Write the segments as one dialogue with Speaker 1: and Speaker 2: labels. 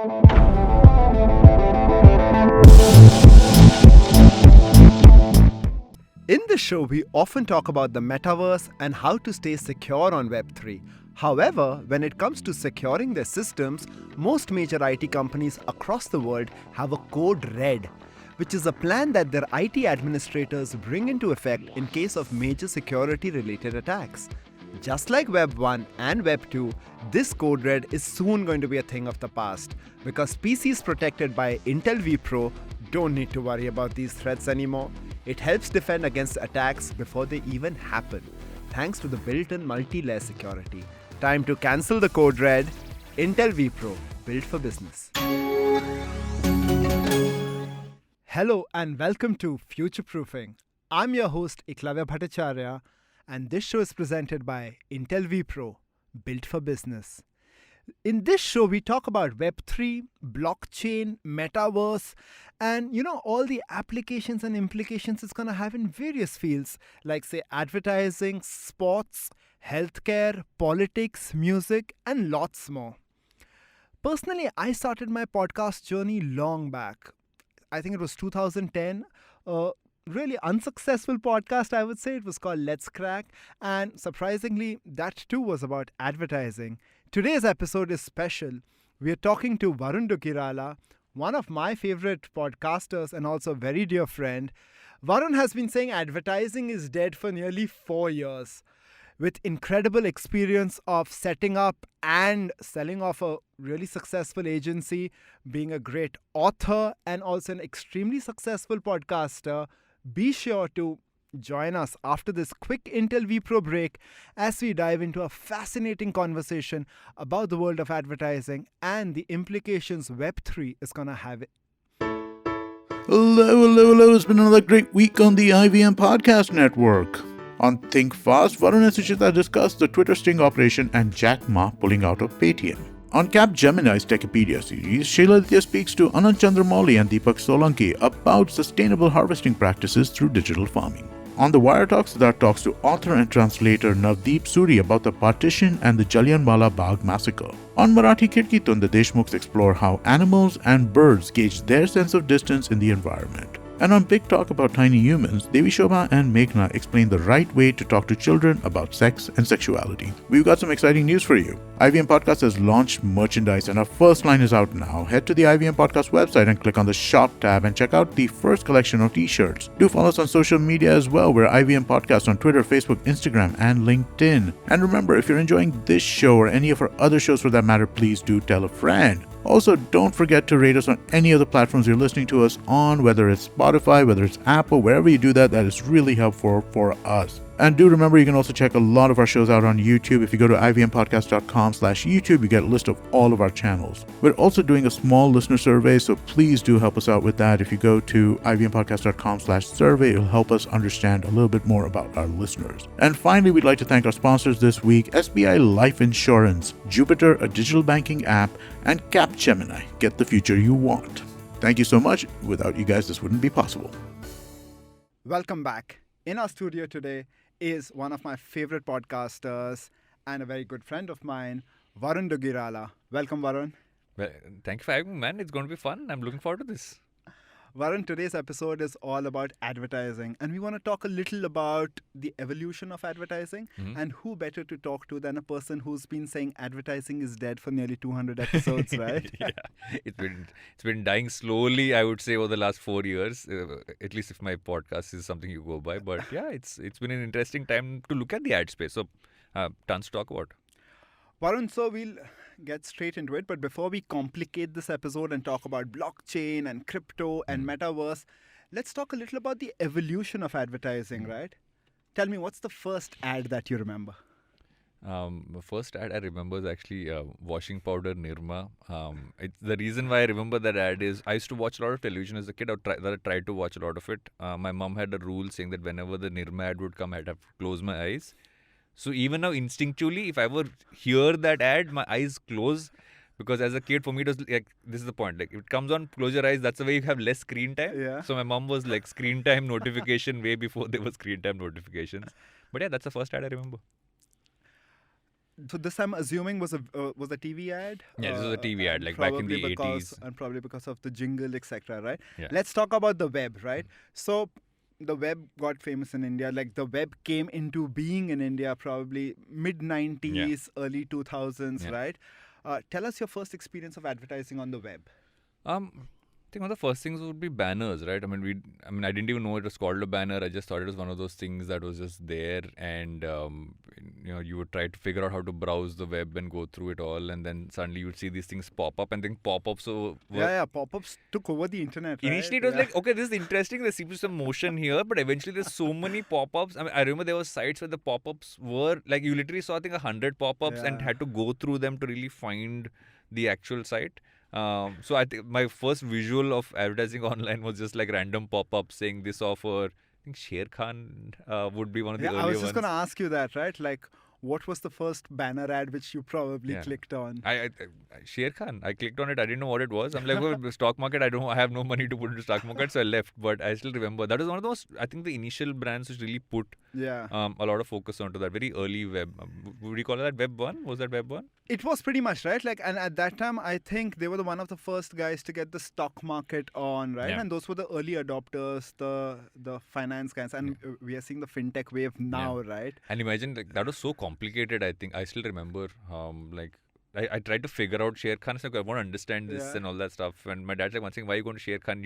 Speaker 1: In this show, we often talk about the metaverse and how to stay secure on Web3. However, when it comes to securing their systems, most major IT companies across the world have a code red, which is a plan that their IT administrators bring into effect in case of major security related attacks. Just like Web 1 and Web 2, this code red is soon going to be a thing of the past because PCs protected by Intel vPro don't need to worry about these threats anymore. It helps defend against attacks before they even happen, thanks to the built-in multi-layer security. Time to cancel the code red. Intel vPro, built for business. Hello and welcome to Future Proofing. I'm your host Ekalavya Bhattacharya, and this show is presented by Intel vPro, built for business. In this show, we talk about Web3, blockchain, Metaverse, and all the applications and implications it's going to have in various fields like, say, advertising, sports, healthcare, politics, music, and lots more. Personally, I started my podcast journey long back. I think it was 2010. Really unsuccessful podcast, I would say. It was called Let's Crack. And surprisingly, that too was about advertising. Today's episode is special. We are talking to Varun Duggirala, one of my favorite podcasters and also a very dear friend. Varun has been saying advertising is dead for nearly 4 years. With incredible experience of setting up and selling off a really successful agency, being a great author and also an extremely successful podcaster, be sure to join us after this quick Intel vPro break as we dive into a fascinating conversation about the world of advertising and the implications Web3 is going to have.
Speaker 2: Hello. It's been another great week on the IVM Podcast Network. On Think Fast, Varun and Suchita discuss the Twitter sting operation and Jack Ma pulling out of Paytm. On Capgemini's Techipedia series, Shailaditya speaks to Anand Chandramouli and Deepak Solanki about sustainable harvesting practices through digital farming. On The Wire Talks, Siddharth talks to author and translator Navdeep Suri about the partition and the Jallianwala Bagh massacre. On Marathi Khidkitun, the Deshmukhs explore how animals and birds gauge their sense of distance in the environment. And on Big Talk about tiny humans, Devi Shobha and Meghna explain the right way to talk to children about sex and sexuality. We've got some exciting news for you. IVM Podcast has launched merchandise and our first line is out now. Head to the IVM Podcast website and click on the shop tab and check out the first collection of t-shirts. Do follow us on social media as well. We're IVM Podcast on Twitter, Facebook, Instagram, and LinkedIn. And remember, if you're enjoying this show or any of our other shows for that matter, please do tell a friend. Also, don't forget to rate us on any of the platforms you're listening to us on, whether it's Spotify, whether it's Apple, wherever you do that, that is really helpful for us. And do remember, you can also check a lot of our shows out on YouTube. If you go to ivmpodcast.com/YouTube, you get a list of all of our channels. We're also doing a small listener survey, so please do help us out with that. If you go to ivmpodcast.com/survey, it'll help us understand a little bit more about our listeners. And finally, we'd like to thank our sponsors this week, SBI Life Insurance, Jupiter, a digital banking app, and Capgemini. Get the future you want. Thank you so much. Without you guys, this wouldn't be possible.
Speaker 1: Welcome back. In our studio today is one of my favorite podcasters and a very good friend of mine, Varun Duggirala. Welcome, Varun.
Speaker 3: Well, thank you for having me, man. It's going to be fun. I'm looking forward to this.
Speaker 1: Varun, today's episode is all about advertising, and we want to talk a little about the evolution of advertising. And who better to talk to than a person who's been saying advertising is dead for nearly 200 episodes, right?
Speaker 3: Yeah, it's been dying slowly, I would say, over the last 4 years. At least if my podcast is something you go by. But yeah, it's been an interesting time to look at the ad space. So, tons to talk about.
Speaker 1: Varun, so we'll get straight into it. But before we complicate this episode and talk about blockchain and crypto and metaverse, let's talk a little about the evolution of advertising, right? Tell me, what's the first ad that you remember?
Speaker 3: The first ad I remember is actually washing powder Nirma. The reason why I remember that ad is I used to watch a lot of television as a kid. I tried to watch a lot of it. My mom had a rule saying that whenever the Nirma ad would come, I'd have to close my eyes. So even now, instinctually, if I ever hear that ad, my eyes close. Because as a kid, for me, it was like, this is the point. Like, if it comes on, close your eyes. That's the way you have less screen time.
Speaker 1: Yeah.
Speaker 3: So my mom was like, screen time notification way before there was screen time notifications. But yeah, that's the first ad I remember.
Speaker 1: So this I'm assuming was a TV ad.
Speaker 3: Yeah, this was a TV ad,
Speaker 1: and
Speaker 3: like back in the
Speaker 1: probably because
Speaker 3: 80s.
Speaker 1: and probably because of the jingle, etc. Right?
Speaker 3: Yeah.
Speaker 1: Let's talk about the web, right? So the web got famous in India. Like the web came into being in India probably mid 90s, early 2000s,
Speaker 3: Yeah.
Speaker 1: right? Tell us your first experience of advertising on the web.
Speaker 3: I think one of the first things would be banners, right? I mean, I didn't even know it was called a banner. I just thought it was one of those things that was just there, and you would try to figure out how to browse the web and go through it all, and then suddenly you would see these things pop up, and then pop-ups.
Speaker 1: Yeah, pop-ups took over the internet. Right?
Speaker 3: Initially, it was like, okay, this is interesting. There seems to be some motion here, but eventually, there's so many pop-ups. I mean, I remember there were sites where the pop-ups were like you literally saw, I think, 100 pop-ups and had to go through them to really find the actual site. So I think my first visual of advertising online was just like random pop-ups saying this offer. I think Sher Khan would be one of the earlier ones.
Speaker 1: I was just going to ask you that, right? Like, what was the first banner ad which you probably clicked on?
Speaker 3: Sher Khan. I clicked on it. I didn't know what it was. I'm like, well, stock market. I have no money to put into stock market, so I left. But I still remember that was one of those. I think the initial brands which really put a lot of focus onto that very early web. Would you call that Web 1? Was that Web 1?
Speaker 1: It was pretty much, right? Like, and at that time, I think they were one of the first guys to get the stock market on, right?
Speaker 3: Yeah.
Speaker 1: And those were the early adopters, the finance guys, and we are seeing the fintech wave now, right?
Speaker 3: And imagine that was so complicated. I think I still remember, I tried to figure out Sher Khan. Like, I want to understand this and all that stuff. And my dad's like, one thing, why are you going to Sher Khan?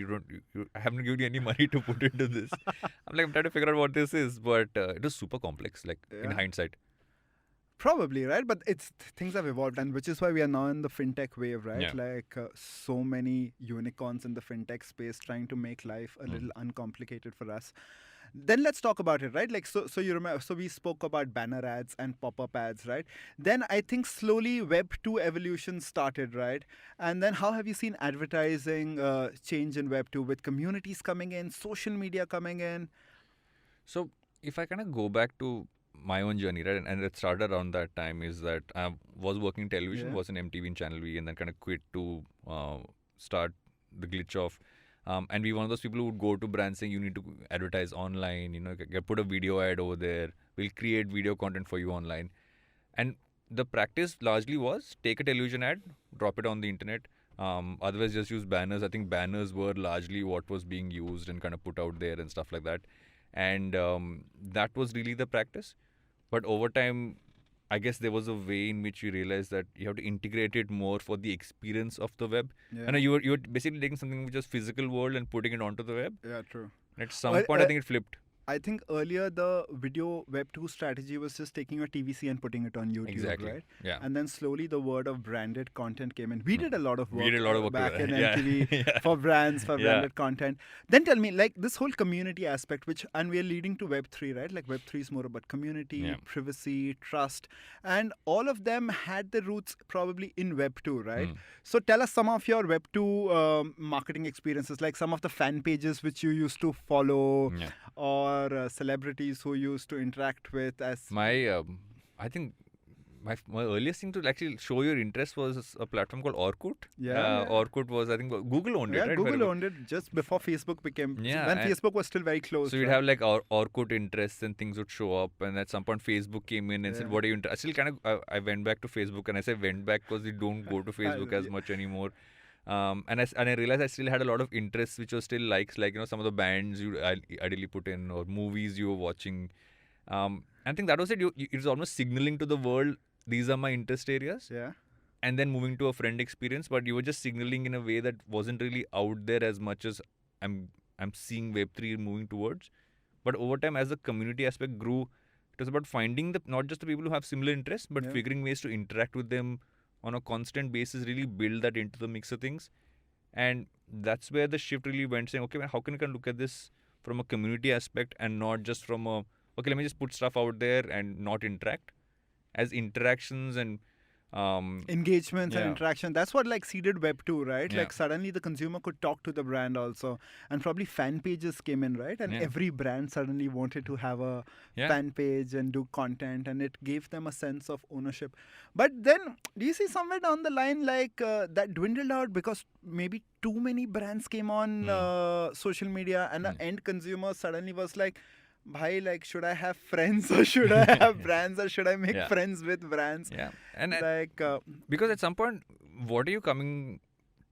Speaker 3: I haven't given you any money to put into this. I'm like, I'm trying to figure out what this is, but it was super complex. Like in hindsight.
Speaker 1: Probably, right? But things have evolved, and which is why we are now in the fintech wave, right?
Speaker 3: Yeah.
Speaker 1: Like so many unicorns in the fintech space trying to make life a little uncomplicated for us. Then let's talk about it, right? Like so you remember. So we spoke about banner ads and pop-up ads, right? Then I think slowly Web 2 evolution started, right? And then how have you seen advertising change in Web 2 with communities coming in, social media coming in?
Speaker 3: So if I kind of go back to my own journey, right, and it started around that time, is that I was working television, was in MTV and Channel V, and then kind of quit to start the glitch of. And we one of those people who would go to brands saying you need to advertise online, put a video ad over there. We'll create video content for you online. And the practice largely was take a television ad, drop it on the internet. Otherwise, just use banners. I think banners were largely what was being used and kind of put out there and stuff like that. And that was really the practice. But over time, I guess there was a way in which we realized that you have to integrate it more for the experience of the web.
Speaker 1: Yeah.
Speaker 3: And you were basically taking something which was physical world and putting it onto the web.
Speaker 1: Yeah, true.
Speaker 3: At some point, I think it flipped.
Speaker 1: I think earlier the video Web 2 strategy was just taking a TVC and putting it on YouTube,
Speaker 3: Exactly.
Speaker 1: right?
Speaker 3: Yeah.
Speaker 1: And then slowly the word of branded content came in. We did a lot of work, back in
Speaker 3: Yeah.
Speaker 1: MTV for brands, for branded content. Then tell me, like this whole community aspect, and we are leading to Web 3, right? Like Web 3 is more about community, privacy, trust, and all of them had their roots probably in Web 2, right? So tell us some of your Web 2 marketing experiences, like some of the fan pages which you used to follow, or celebrities who used to interact with. As
Speaker 3: I think my earliest thing to actually show your interest was a platform called Orkut. Orkut was, I think, Google owned it, right?
Speaker 1: Google owned it just before Facebook became, when Facebook was still very close.
Speaker 3: So you'd have like Orkut interests and things would show up, and at some point Facebook came in and said, what are you interested? I still kind of, I went back to Facebook, and I say went back because we don't go to Facebook as much anymore. And I realized I still had a lot of interests which was still likes, like some of the bands you ideally put in, or movies you were watching. I think that was it. It was almost signaling to the world, these are my interest areas.
Speaker 1: Yeah.
Speaker 3: And then moving to a friend experience, but you were just signaling in a way that wasn't really out there as much as I'm seeing Web3 moving towards. But over time, as the community aspect grew, it was about finding not just the people who have similar interests, but figuring ways to interact with them on a constant basis, really build that into the mix of things. And that's where the shift really went, saying, okay, how can I look at this from a community aspect and not just from okay, let me just put stuff out there and not interact. As interactions and
Speaker 1: engagements and interaction, that's what like seeded Web 2, right? Like suddenly the consumer could talk to the brand also, and probably fan pages came in, right? And every brand suddenly wanted to have a fan page and do content, and it gave them a sense of ownership. But then do you see somewhere down the line like that dwindled out because maybe too many brands came on social media, and the end consumer suddenly was like, bhai, like, should I have friends or should I have brands or should I make
Speaker 3: Yeah.
Speaker 1: friends with brands?
Speaker 3: Yeah. And
Speaker 1: Like,
Speaker 3: because at some point, what are you coming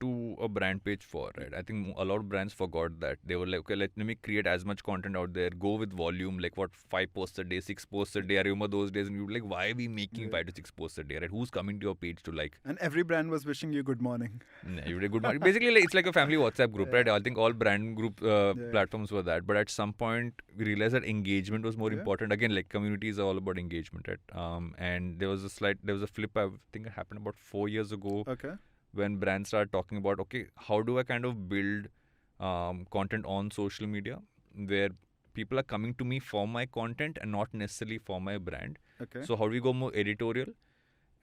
Speaker 3: to a brand page for, right? I think a lot of brands forgot that. They were like, okay, let me create as much content out there, go with volume, like what, 5 posts a day, 6 posts a day. I remember those days and you were like, why are we making 5 to 6 posts a day, right? Who's coming to your page to like?
Speaker 1: and every brand was wishing you good morning.
Speaker 3: Yeah, you did a good morning. Basically, like, it's like a family WhatsApp group, right? I think all brand group platforms were that. But at some point, we realized that engagement was more important. Again, like communities are all about engagement, right? And there was a flip. I think it happened about 4 years ago.
Speaker 1: Okay.
Speaker 3: When brands started talking about, okay, how do I kind of build content on social media where people are coming to me for my content and not necessarily for my brand.
Speaker 1: Okay.
Speaker 3: So how do we go more editorial?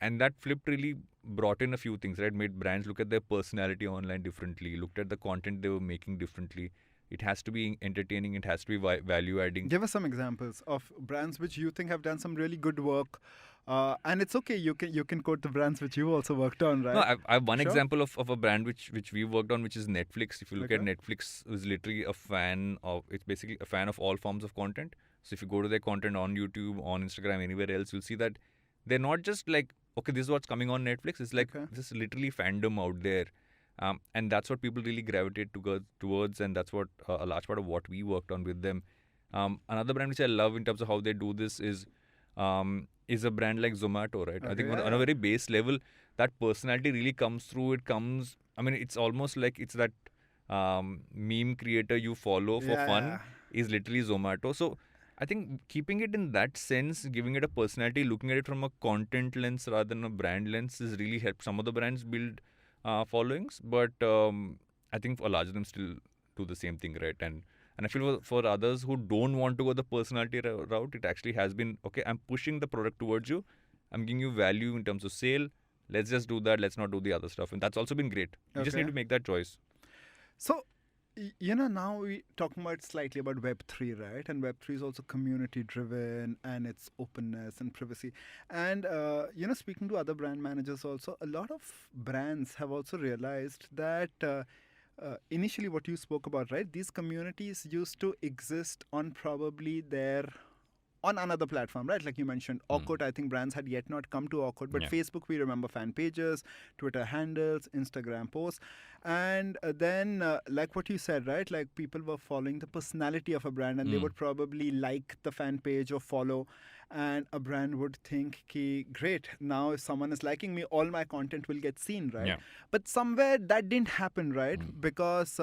Speaker 3: And that flip really brought in a few things, right? Made brands look at their personality online differently, looked at the content they were making differently. It has to be entertaining. It has to be value adding.
Speaker 1: Give us some examples of brands which you think have done some really good work. And it's okay, you can quote the brands which you also worked on, right?
Speaker 3: No, I have one
Speaker 1: Sure.
Speaker 3: example of a brand which we worked on, which is Netflix. If you look at
Speaker 1: Okay.
Speaker 3: Netflix, is literally it's basically a fan of all forms of content. So if you go to their content on YouTube, on Instagram, anywhere else, you'll see that they're not just like, okay, this is what's coming on Netflix. It's like, this is literally fandom out there. And that's what people really gravitate towards, and that's what a large part of what we worked on with them. Another brand which I love in terms of how they do this is a brand like Zomato, right? I think on a very base level, that personality really comes through. It's almost like it's that meme creator you follow for fun is literally Zomato. So I think keeping it in that sense, giving it a personality, looking at it from a content lens rather than a brand lens is really helped some of the brands build followings. But I think a large of them still do the same thing, right? And I feel for others who don't want to go the personality route, it actually has been, okay, I'm pushing the product towards you. I'm giving you value in terms of sale. Let's just do that. Let's not do the other stuff. And that's also been great. You just need to make that choice.
Speaker 1: So, now we talking about slightly about Web3, right? And Web3 is also community driven and it's openness and privacy. And, speaking to other brand managers also, a lot of brands have also realized that initially what you spoke about, right? These communities used to exist on probably on another platform, right? Like you mentioned, Orkut. I think brands had yet not come to Orkut, but Facebook, we remember fan pages, Twitter handles, Instagram posts. And then, like what you said, right? Like people were following the personality of a brand and they would probably like the fan page or follow. And a brand would think, great, now if someone is liking me, all my content will get seen, right?
Speaker 3: Yeah.
Speaker 1: But somewhere that didn't happen, right? Because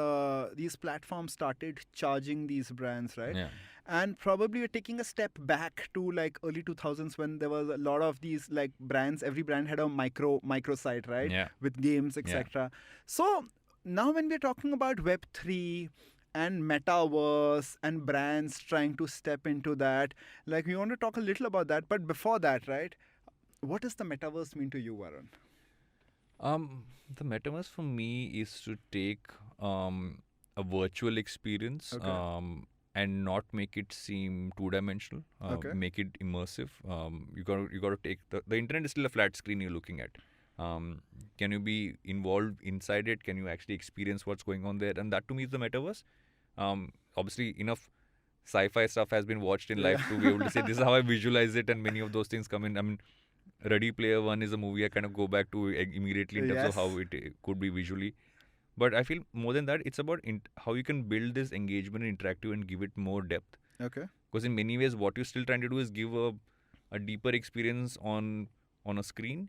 Speaker 1: these platforms started charging these brands, right?
Speaker 3: Yeah.
Speaker 1: And probably we're taking a step back to like early 2000s when there was a lot of these like brands. Every brand had a micro site, right?
Speaker 3: Yeah.
Speaker 1: With games, etc. So now when we're talking about Web3 and Metaverse and brands trying to step into that, like we want to talk a little about that. But before that, right, what does the Metaverse mean to you, Varun?
Speaker 3: The Metaverse for me is to take a virtual experience and not make it seem two-dimensional. Make it immersive. You got to take the internet is still a flat screen you're looking at. Can you be involved inside it? Can you actually experience what's going on there? And that to me is the Metaverse. Obviously, enough sci-fi stuff has been watched in life to be able to say this is how I visualize it, and many of those things come in. I mean, Ready Player One is a movie I kind of go back to immediately in terms of how it could be visually. But I feel more than that, it's about how you can build this engagement and interactive and give it more depth.
Speaker 1: Okay.
Speaker 3: Because in many ways, what you're still trying to do is give a deeper experience on a screen.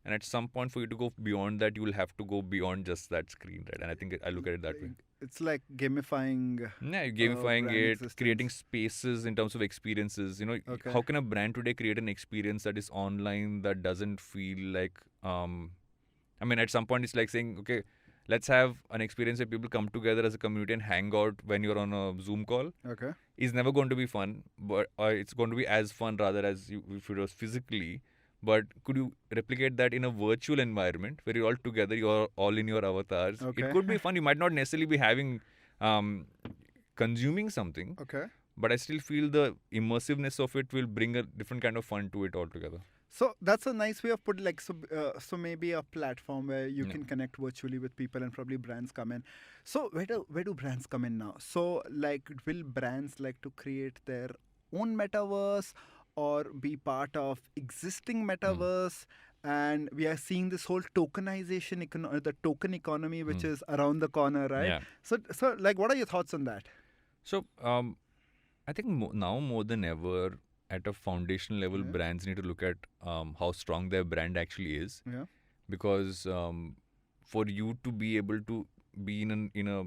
Speaker 3: And at some point, for you to go beyond that, you will have to go beyond just that screen, right? And I think I look at it that way.
Speaker 1: It's like gamifying.
Speaker 3: Yeah, gamifying it,
Speaker 1: existence.
Speaker 3: creating spaces in terms of experiences. How can a brand today create an experience that is online that doesn't feel like? At some point, it's like saying, okay, let's have an experience where people come together as a community and hang out when you're on a Zoom call.
Speaker 1: Okay.
Speaker 3: It's never going to be fun, but it's going to be as fun rather as if it was physically. But could you replicate that in a virtual environment where you're all together, you're all in your avatars?
Speaker 1: Okay.
Speaker 3: It could be fun. You might not necessarily be having consuming something.
Speaker 1: Okay.
Speaker 3: But I still feel the immersiveness of it will bring a different kind of fun to it altogether.
Speaker 1: So that's a nice way of putting, like, so maybe a platform where you
Speaker 3: Yeah.
Speaker 1: can connect virtually with people and probably brands come in. So where do brands come in now? So like, will brands like to create their own metaverse or be part of existing
Speaker 3: Mm.
Speaker 1: metaverse? And we are seeing this whole tokenization, the token economy, which
Speaker 3: Mm.
Speaker 1: is around the corner, right?
Speaker 3: Yeah.
Speaker 1: So like, what are your thoughts on that?
Speaker 3: So I think now more than ever, at a foundational level,
Speaker 1: Yeah.
Speaker 3: brands need to look at how strong their brand actually is,
Speaker 1: Yeah.
Speaker 3: because for you to be able to be in a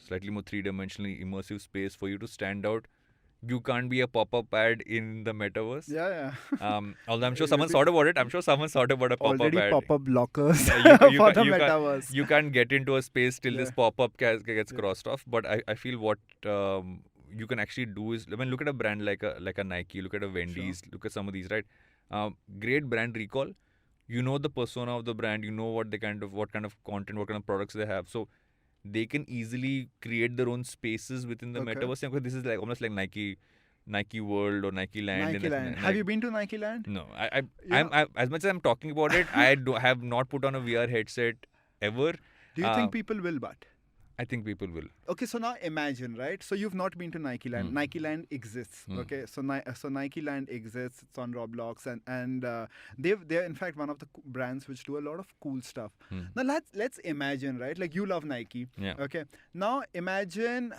Speaker 3: slightly more three-dimensionally immersive space, for you to stand out, you can't be a pop-up ad in the metaverse.
Speaker 1: Yeah.
Speaker 3: Although I'm sure
Speaker 1: You'll
Speaker 3: someone
Speaker 1: be
Speaker 3: thought about it. I'm sure someone thought about a pop-up
Speaker 1: already
Speaker 3: ad.
Speaker 1: pop-up blockers
Speaker 3: Yeah, you, ca- you,
Speaker 1: for
Speaker 3: ca-
Speaker 1: the
Speaker 3: you, ca-
Speaker 1: metaverse.
Speaker 3: you can't get into a space till
Speaker 1: Yeah.
Speaker 3: this pop-up gets
Speaker 1: Yeah.
Speaker 3: crossed off. But I feel what you can actually do is, I mean, look at a brand like a Nike, look at a Wendy's, look at some of these, right? Great brand recall. You know the persona of the brand. You know what kind of content, what kind of products they have. So they can easily create their own spaces within the
Speaker 1: Okay.
Speaker 3: metaverse. Because this is like almost like Nike World or Nike Land.
Speaker 1: Nike Land. Have you been to Nike Land?
Speaker 3: No,
Speaker 1: You know,
Speaker 3: as much as I'm talking about it, I have not put on a VR headset ever.
Speaker 1: do you think people will, but?
Speaker 3: I think people will.
Speaker 1: Okay, so now imagine, right? So you've not been to Nike Land. Nike Land exists. Okay, so Nike Land exists. It's on Roblox, and they're in fact one of the brands which do a lot of cool stuff. Now let's imagine, right? Like, you love Nike.
Speaker 3: Yeah.
Speaker 1: Okay. Now imagine,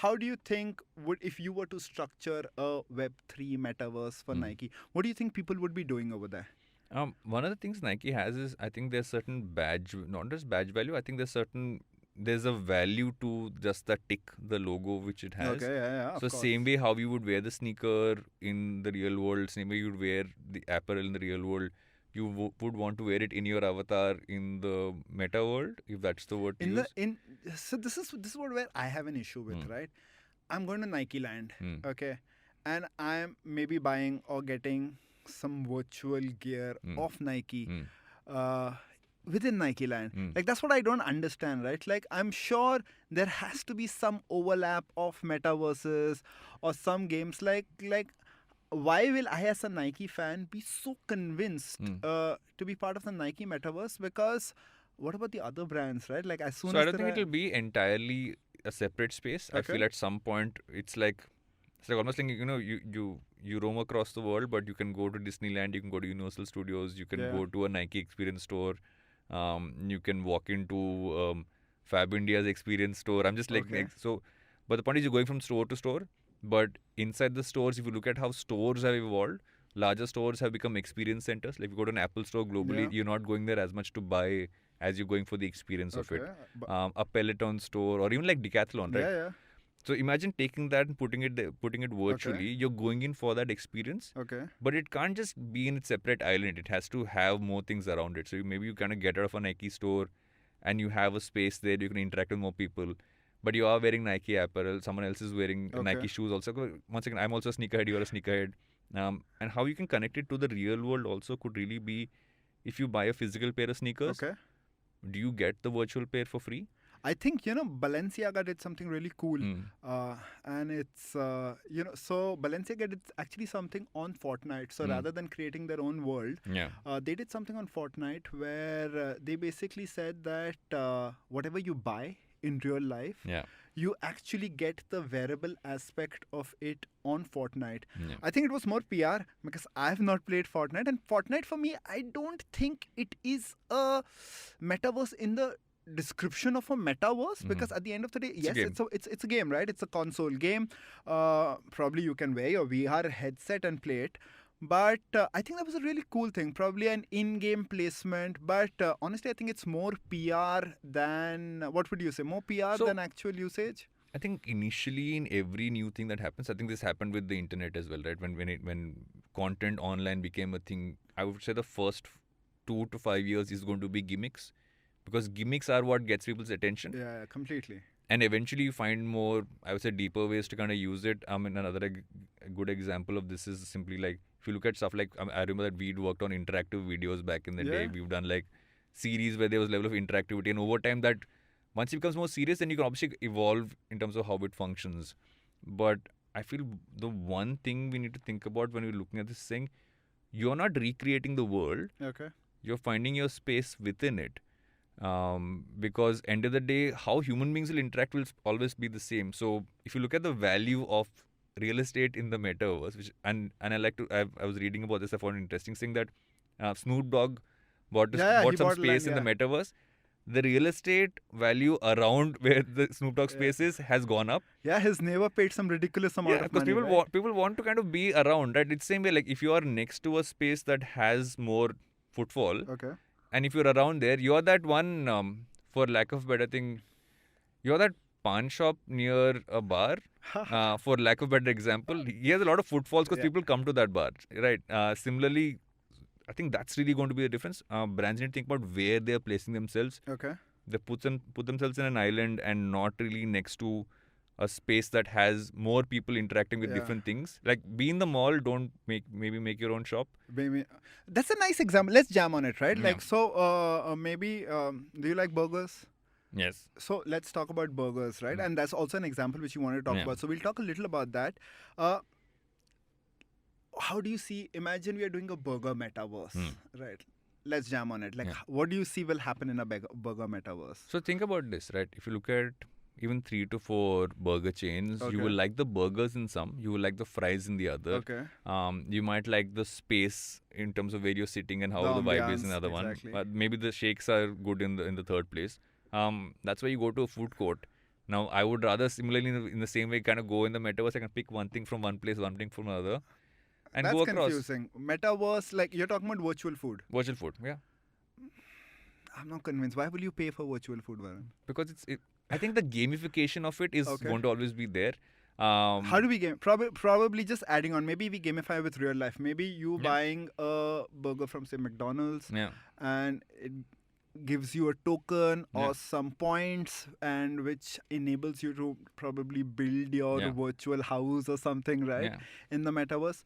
Speaker 1: how do you think if you were to structure a Web3 metaverse for Nike? What do you think people would be doing over there?
Speaker 3: One of the things Nike has is, I think there's certain badge, not just badge value. I think there's a value to just the tick, the logo which it has.
Speaker 1: Okay, yeah, of
Speaker 3: So
Speaker 1: course.
Speaker 3: same way how you would wear the sneaker in the real world, same way you would wear the apparel in the real world, you would want to wear it in your avatar in the meta world, if that's the word to use.
Speaker 1: So this is where I have an issue with, right? I'm going to Nike Land, okay, and I'm maybe buying or getting some virtual gear of Nike. Within Nike Land. Like, that's what I don't understand, right? Like, I'm sure there has to be some overlap of metaverses or some games. Like why will I, as a Nike fan, be so convinced to be part of the Nike metaverse? Because what about the other brands, right? Like, as soon
Speaker 3: So
Speaker 1: as
Speaker 3: I don't think it'll be entirely a separate space. I
Speaker 1: Okay.
Speaker 3: feel at some point it's like almost like, you roam across the world, but you can go to Disneyland, you can go to Universal Studios, you can go to a Nike experience store, you can walk into Fab India's experience store. I'm just like,
Speaker 1: Okay.
Speaker 3: so, but the point is you're going from store to store. But inside the stores, if you look at how stores have evolved, larger stores have become experience centers. Like, if you go to an Apple store globally,
Speaker 1: Yeah.
Speaker 3: you're not going there as much to buy as you're going for the experience of it. A Peloton store, or even like Decathlon, right?
Speaker 1: Yeah.
Speaker 3: So imagine taking that and putting it virtually. You're going in for that experience,
Speaker 1: Okay.
Speaker 3: but it can't just be in its separate island. It has to have more things around it. So maybe you kind of get out of a Nike store, and you have a space there. You can interact with more people, but you are wearing Nike apparel. Someone else is wearing Nike shoes also. Once again, I'm also a sneakerhead. You're a sneakerhead. And how you can connect it to the real world also could really be, if you buy a physical pair of sneakers,
Speaker 1: Okay.
Speaker 3: do you get the virtual pair for free?
Speaker 1: I think, Balenciaga did something really cool. And it's, so Balenciaga did actually something on Fortnite. So rather than creating their own world,
Speaker 3: Yeah.
Speaker 1: they did something on Fortnite where they basically said that whatever you buy in real life,
Speaker 3: Yeah.
Speaker 1: you actually get the wearable aspect of it on Fortnite.
Speaker 3: Yeah.
Speaker 1: I think it was more PR because I've not played Fortnite. And Fortnite, for me, I don't think it is a metaverse in the description of a metaverse, because at the end of the day,
Speaker 3: It's a
Speaker 1: yes,
Speaker 3: game.
Speaker 1: it's a game, right? It's a console game. Probably you can wear your VR headset and play it. But I think that was a really cool thing. Probably an in-game placement. But honestly, I think it's more PR than, what would you say? More PR
Speaker 3: So-
Speaker 1: than actual usage?
Speaker 3: I think initially in every new thing that happens, I think this happened with the internet as well, right? When content online became a thing, I would say the first 2 to 5 years is going to be gimmicks, because gimmicks are what gets people's attention.
Speaker 1: Yeah, completely.
Speaker 3: And eventually you find more, I would say, deeper ways to kind of use it. I mean, another good example of this is simply like, if you look at stuff like, I remember that we'd worked on interactive videos back in the day.
Speaker 1: Yeah.
Speaker 3: We've done like series where there was level of interactivity, and over time that, once it becomes more serious, then you can obviously evolve in terms of how it functions. But I feel the one thing we need to think about when we're looking at this thing, you're not recreating the world.
Speaker 1: Okay.
Speaker 3: You're finding your space within it. Because end of the day, how human beings will interact will always be the same. So if you look at the value of real estate in the metaverse, which and I was reading about this. I found an interesting thing that Snoop Dogg bought some space in the metaverse. The real estate value around where the Snoop Dogg space is has gone up.
Speaker 1: Yeah, his neighbor paid some ridiculous amount of money.
Speaker 3: Because people want to kind of be around, right? It's the same way, like if you are next to a space that has more footfall,
Speaker 1: Okay.
Speaker 3: and if you're around there, you're that one, for lack of better thing, you're that pawn shop near a bar. For lack of better example, he has a lot of footfalls because people come to that bar, right? Similarly, I think that's really going to be the difference. Brands need to think about where they're placing themselves.
Speaker 1: Okay.
Speaker 3: They put themselves in an island and not really next to a space that has more people interacting with different things. Like be in the mall, don't maybe make your own shop.
Speaker 1: Maybe that's a nice example. Let's jam on it, right?
Speaker 3: Yeah.
Speaker 1: Like so, maybe do you like burgers?
Speaker 3: Yes.
Speaker 1: So let's talk about burgers, right? And that's also an example which you want to talk about. So we'll talk a little about that. How do you see? Imagine we are doing a burger metaverse, right? Let's jam on it. Like, what do you see will happen in a burger metaverse?
Speaker 3: So think about this, right? If you look at even 3 to 4 burger chains, you will like the burgers in some, you will like the fries in the other.
Speaker 1: Okay.
Speaker 3: You might like the space in terms of where you're sitting and how the vibe is in the other one. Maybe the shakes are good in the third place. That's why you go to a food court. Now, I would rather similarly in the same way kind of go in the metaverse. I can pick one thing from one place, one thing from another, and
Speaker 1: That's
Speaker 3: go across.
Speaker 1: Confusing. Metaverse, like you're talking about virtual food.
Speaker 3: Virtual food, yeah.
Speaker 1: I'm not convinced. Why will you pay for virtual food, Varun?
Speaker 3: Because I think the gamification of it is going to always be there.
Speaker 1: How do we game? Probably just adding on. Maybe we gamify with real life. Maybe you buying a burger from say McDonald's, and it gives you a token or some points, and which enables you to probably build your virtual house or something, right? In the metaverse.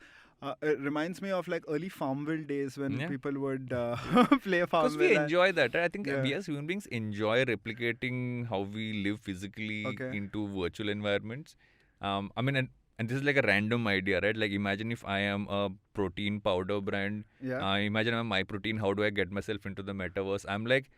Speaker 1: It reminds me of like early Farmville days when people would play Farmville.
Speaker 3: Because we enjoy that. I think we as human beings enjoy replicating how we live physically into virtual environments. I mean, and this is like a random idea, right? Like imagine if I am a protein powder brand. Imagine I'm MyProtein. How do I get myself into the metaverse? I'm like,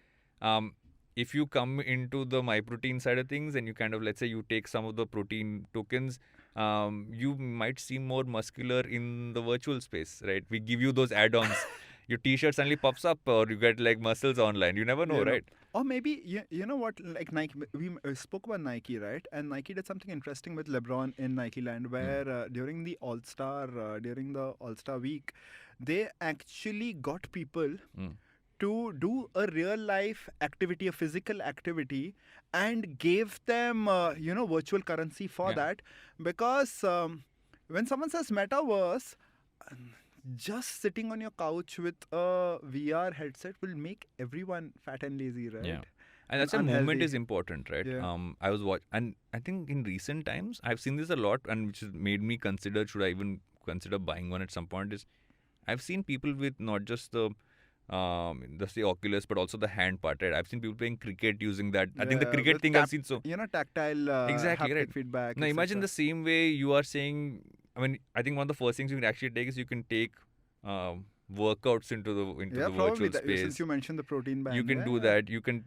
Speaker 3: if you come into the MyProtein side of things and you kind of, let's say you take some of the protein tokens, you might seem more muscular in the virtual space, right? We give you those add-ons. Your t-shirt suddenly pops up or you get like muscles online. You never know, right?
Speaker 1: Or maybe, you know what, like Nike, we spoke about Nike, right? And Nike did something interesting with LeBron in Nike Land where during the All-Star week, they actually got people to do a real life activity, a physical activity, and gave them, virtual currency for that. Because when someone says metaverse, just sitting on your couch with a VR headset will make everyone fat and lazy, right?
Speaker 3: Yeah. And that's why movement is important, right?
Speaker 1: Yeah.
Speaker 3: I was and I think in recent times, I've seen this a lot, and which has made me consider, should I even consider buying one at some point, is I've seen people with not just the Oculus, but also the hand part, right? I've seen people playing cricket using that. I think the cricket thing I've seen
Speaker 1: tactile
Speaker 3: exactly
Speaker 1: feedback.
Speaker 3: Now imagine the same way you are saying. I mean, I think one of the first things you can actually take is you can take workouts into the virtual space.
Speaker 1: Since you mentioned the protein band,
Speaker 3: you can do that. You can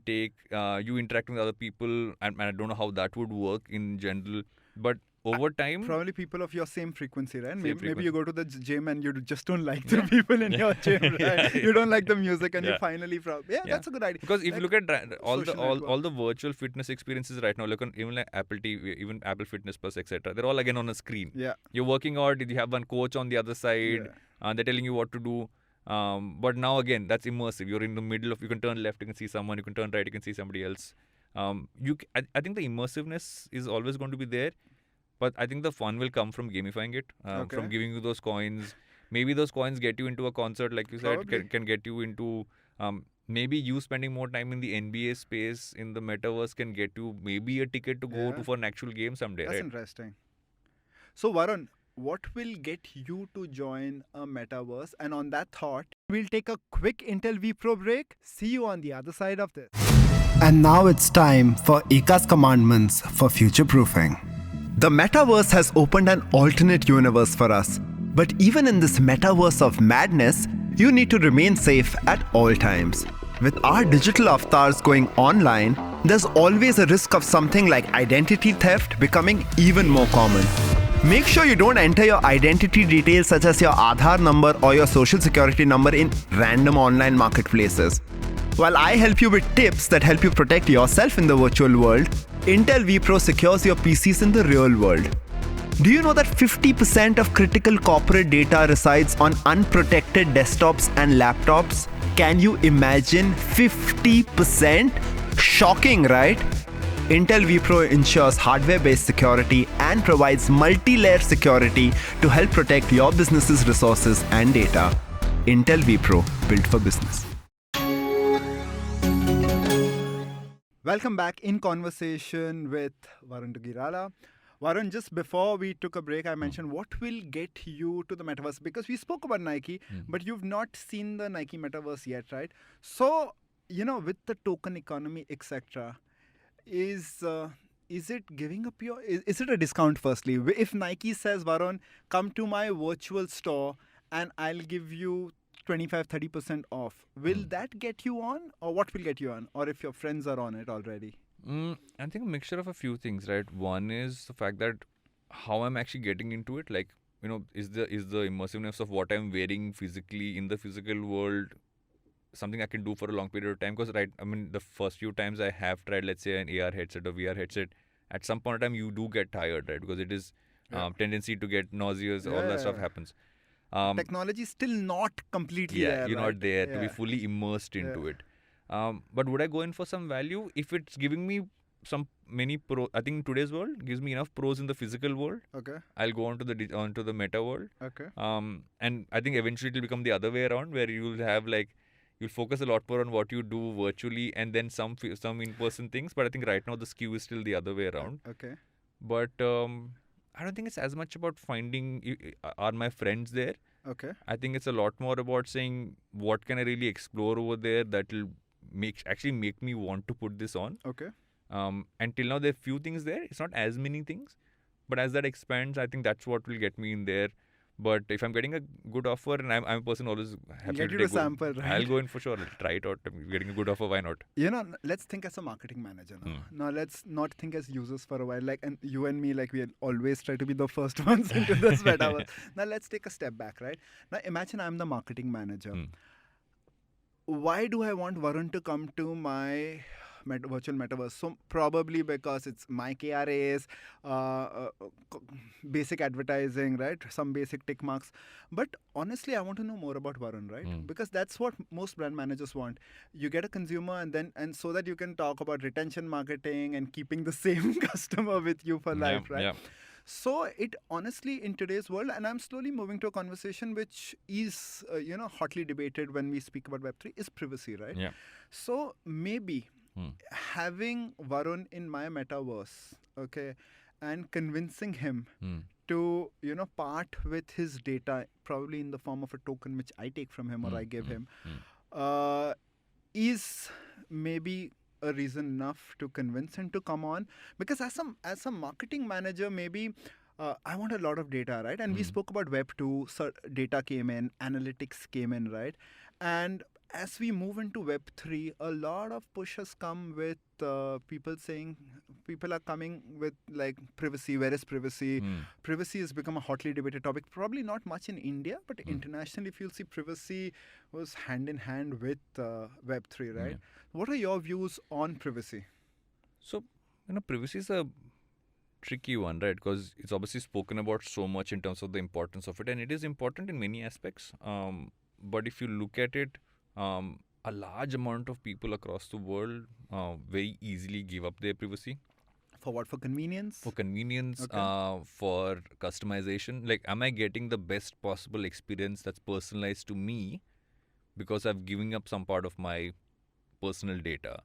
Speaker 3: take you interact with other people, and I don't know how that would work in general, but over time,
Speaker 1: probably people of your same frequency, right? Maybe you go to the gym and you just don't like the people in your gym, right? You don't like the music, and you finally that's a good idea.
Speaker 3: Because if you look at all the virtual fitness experiences right now, like even like Apple TV, even Apple Fitness Plus, etc., they're all again on a screen.
Speaker 1: Yeah,
Speaker 3: you're working out. You have one coach on the other side. They're telling you what to do. But now again, that's immersive. You're in the middle of. You can turn left, you can see someone. You can turn right, you can see somebody else. I think the immersiveness is always going to be there. But I think the fun will come from gamifying it, from giving you those coins. Maybe those coins get you into a concert, like you said, can get you into... maybe you spending more time in the NBA space, in the metaverse, can get you maybe a ticket to go to for an actual game someday,
Speaker 1: That's interesting. So, Varun, what will get you to join a metaverse? And on that thought, we'll take a quick Intel vPro break. See you on the other side of this. And now it's time for Eka's commandments for future-proofing. The metaverse has opened an alternate universe for us, But even in this metaverse of madness, you need to remain safe at all times. With our digital avatars going online, there's always a risk of something like identity theft becoming even more common. Make sure you don't enter your identity details such as your Aadhaar number or your social security number in random online marketplaces. While I help you with tips that help you protect yourself in the virtual world, Intel vPro secures your PCs in the real world. Do you know that 50% of critical corporate data resides on unprotected desktops and laptops? Can you imagine 50%? Shocking, right? Intel vPro ensures hardware-based security and provides multi-layer security to help protect your business's resources and data. Intel vPro, built for business. Welcome back in conversation with Varun Duggirala. Varun, just before we took a break, I mentioned what will get you to the metaverse, because we spoke about Nike, but you've not seen the Nike metaverse yet, right? So, with the token economy, etc., is it giving up your? Is it a discount? Firstly, if Nike says, Varun, come to my virtual store and I'll give you 25-30% off, will that get you on, or what will get you on, or if your friends are on it already?
Speaker 3: I think a mixture of a few things, right? One is the fact that how I'm actually getting into it, like, is the immersiveness of what I'm wearing physically in the physical world something I can do for a long period of time? Because, right, I mean, the first few times I have tried, let's say, an AR headset or VR headset, at some point in time you do get tired, right? Because it is tendency to get nauseous, all that stuff happens.
Speaker 1: Technology is still not completely there.
Speaker 3: You're
Speaker 1: right?
Speaker 3: not there to be fully immersed into it. But would I go in for some value if it's giving me many pro? I think in today's world gives me enough pros in the physical world.
Speaker 1: Okay.
Speaker 3: I'll go onto the meta world.
Speaker 1: Okay.
Speaker 3: And I think eventually it'll become the other way around, where you'll have you'll focus a lot more on what you do virtually and then some in-person things. But I think right now the skew is still the other way around.
Speaker 1: Okay.
Speaker 3: But I don't think it's as much about finding are my friends there.
Speaker 1: Okay.
Speaker 3: I think it's a lot more about saying what can I really explore over there that will actually make me want to put this on.
Speaker 1: Okay.
Speaker 3: And till now there are few things there. It's not as many things, but as that expands, I think that's what will get me in there. But if I'm getting a good offer, and I'm a person always happy
Speaker 1: Get
Speaker 3: to
Speaker 1: you
Speaker 3: take
Speaker 1: to sample, right?
Speaker 3: I'll go in for sure. I'll try it out. I'm getting a good offer, why not?
Speaker 1: Let's think as a marketing manager now. Now let's not think as users for a while. And you and me, we always try to be the first ones into this metaverse. Now let's take a step back, right? Now imagine I'm the marketing manager. Why do I want Varun to come to my virtual metaverse? So probably because it's my KRAs, basic advertising, right? Some basic tick marks. But honestly, I want to know more about Varun, right? Because that's what most brand managers want. You get a consumer and so that you can talk about retention marketing and keeping the same customer with you for life, right?
Speaker 3: Yeah.
Speaker 1: So it honestly, in today's world, and I'm slowly moving to a conversation which is, hotly debated when we speak about Web3, is privacy, right?
Speaker 3: Yeah.
Speaker 1: So maybe having Varun in my metaverse, okay, and convincing him to, part with his data, probably in the form of a token which I take from him or I give him, is maybe a reason enough to convince him to come on. Because as a marketing manager, maybe I want a lot of data, right? And we spoke about Web 2, so data came in, analytics came in, right? And as we move into Web 3, a lot of push has come with people are coming with privacy. Where is privacy? Privacy has become a hotly debated topic. Probably not much in India, but internationally, if you'll see, privacy was hand in hand with Web 3, right?
Speaker 3: Yeah.
Speaker 1: What are your views on privacy?
Speaker 3: So, privacy is a tricky one, right? Because it's obviously spoken about so much in terms of the importance of it, and it is important in many aspects. But if you look at it, a large amount of people across the world very easily give up their privacy.
Speaker 1: For what? For convenience?
Speaker 3: For convenience,
Speaker 1: Okay.
Speaker 3: for customization. Am I getting the best possible experience that's personalized to me because I've given up some part of my personal data?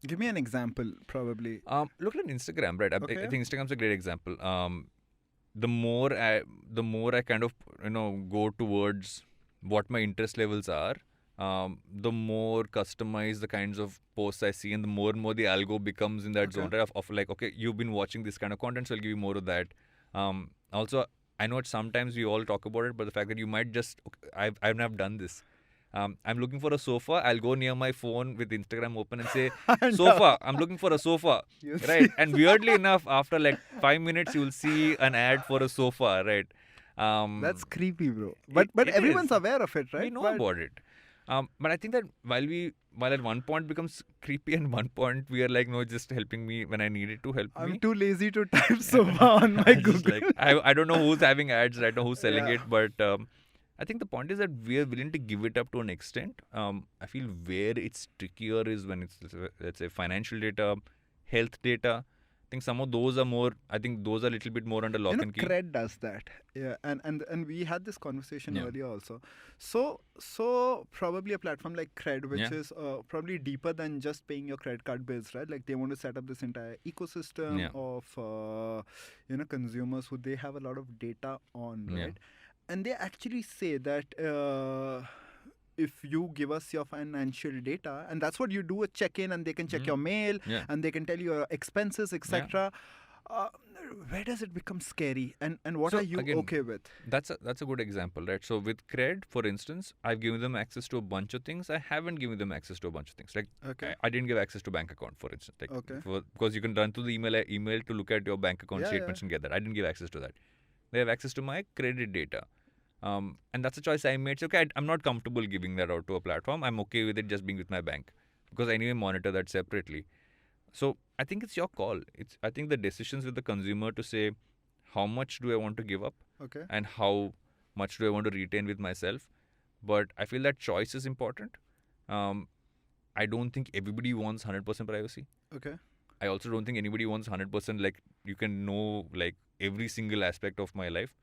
Speaker 1: Give me an example, probably.
Speaker 3: Look at Instagram, right?
Speaker 1: Okay.
Speaker 3: I think Instagram's a great example. The more I kind of go towards what my interest levels are, the more customized the kinds of posts I see, and the more and more the algo becomes in that zone, right? Of okay, you've been watching this kind of content, so I'll give you more of that. Also, I know sometimes we all talk about it, but the fact that you might just, I've never done this. I'm looking for a sofa. I'll go near my phone with Instagram open and say, sofa. I'm looking for a sofa. Right. And weirdly enough, after like 5 minutes, you'll see an ad for a sofa. Right.
Speaker 1: That's creepy, bro. But everyone's aware of it, right?
Speaker 3: We know about it. But I think that while at one point becomes creepy and one point we are like, no, just helping me when I need it to help me.
Speaker 1: I'm too lazy to type sofa on my Google.
Speaker 3: Like, I don't know who's having ads right now, who's selling it, but I think the point is that we are willing to give it up to an extent. I feel where it's trickier is when it's, let's say, financial data, health data. I think some of those are more, I think those are a little bit more under lock and key.
Speaker 1: Cred does that. Yeah, and we had this conversation earlier also. So probably a platform like Cred, which is probably deeper than just paying your credit card bills, right? Like they want to set up this entire ecosystem of consumers who they have a lot of data on, right? And they actually say that if you give us your financial data, and that's what you do, a check-in, and they can check your mail, and they can tell you your expenses, etc. Where does it become scary, and what are you okay with?
Speaker 3: That's a good example, right? So with Cred, for instance, I've given them access to a bunch of things. I haven't given them access to a bunch of things. Like I didn't give access to bank account, for instance. Like, because you can run to the email to look at your bank account statements and get that. I didn't give access to that. They have access to my credit data. And that's a choice I made. So, okay, I'm not comfortable giving that out to a platform. I'm okay with it just being with my bank because I anyway monitor that separately. So I think it's your call. I think the decisions with the consumer to say how much do I want to give up and how much do I want to retain with myself. But I feel that choice is important. I don't think everybody wants 100% privacy. I also don't think anybody wants 100% like you can know like every single aspect of my life.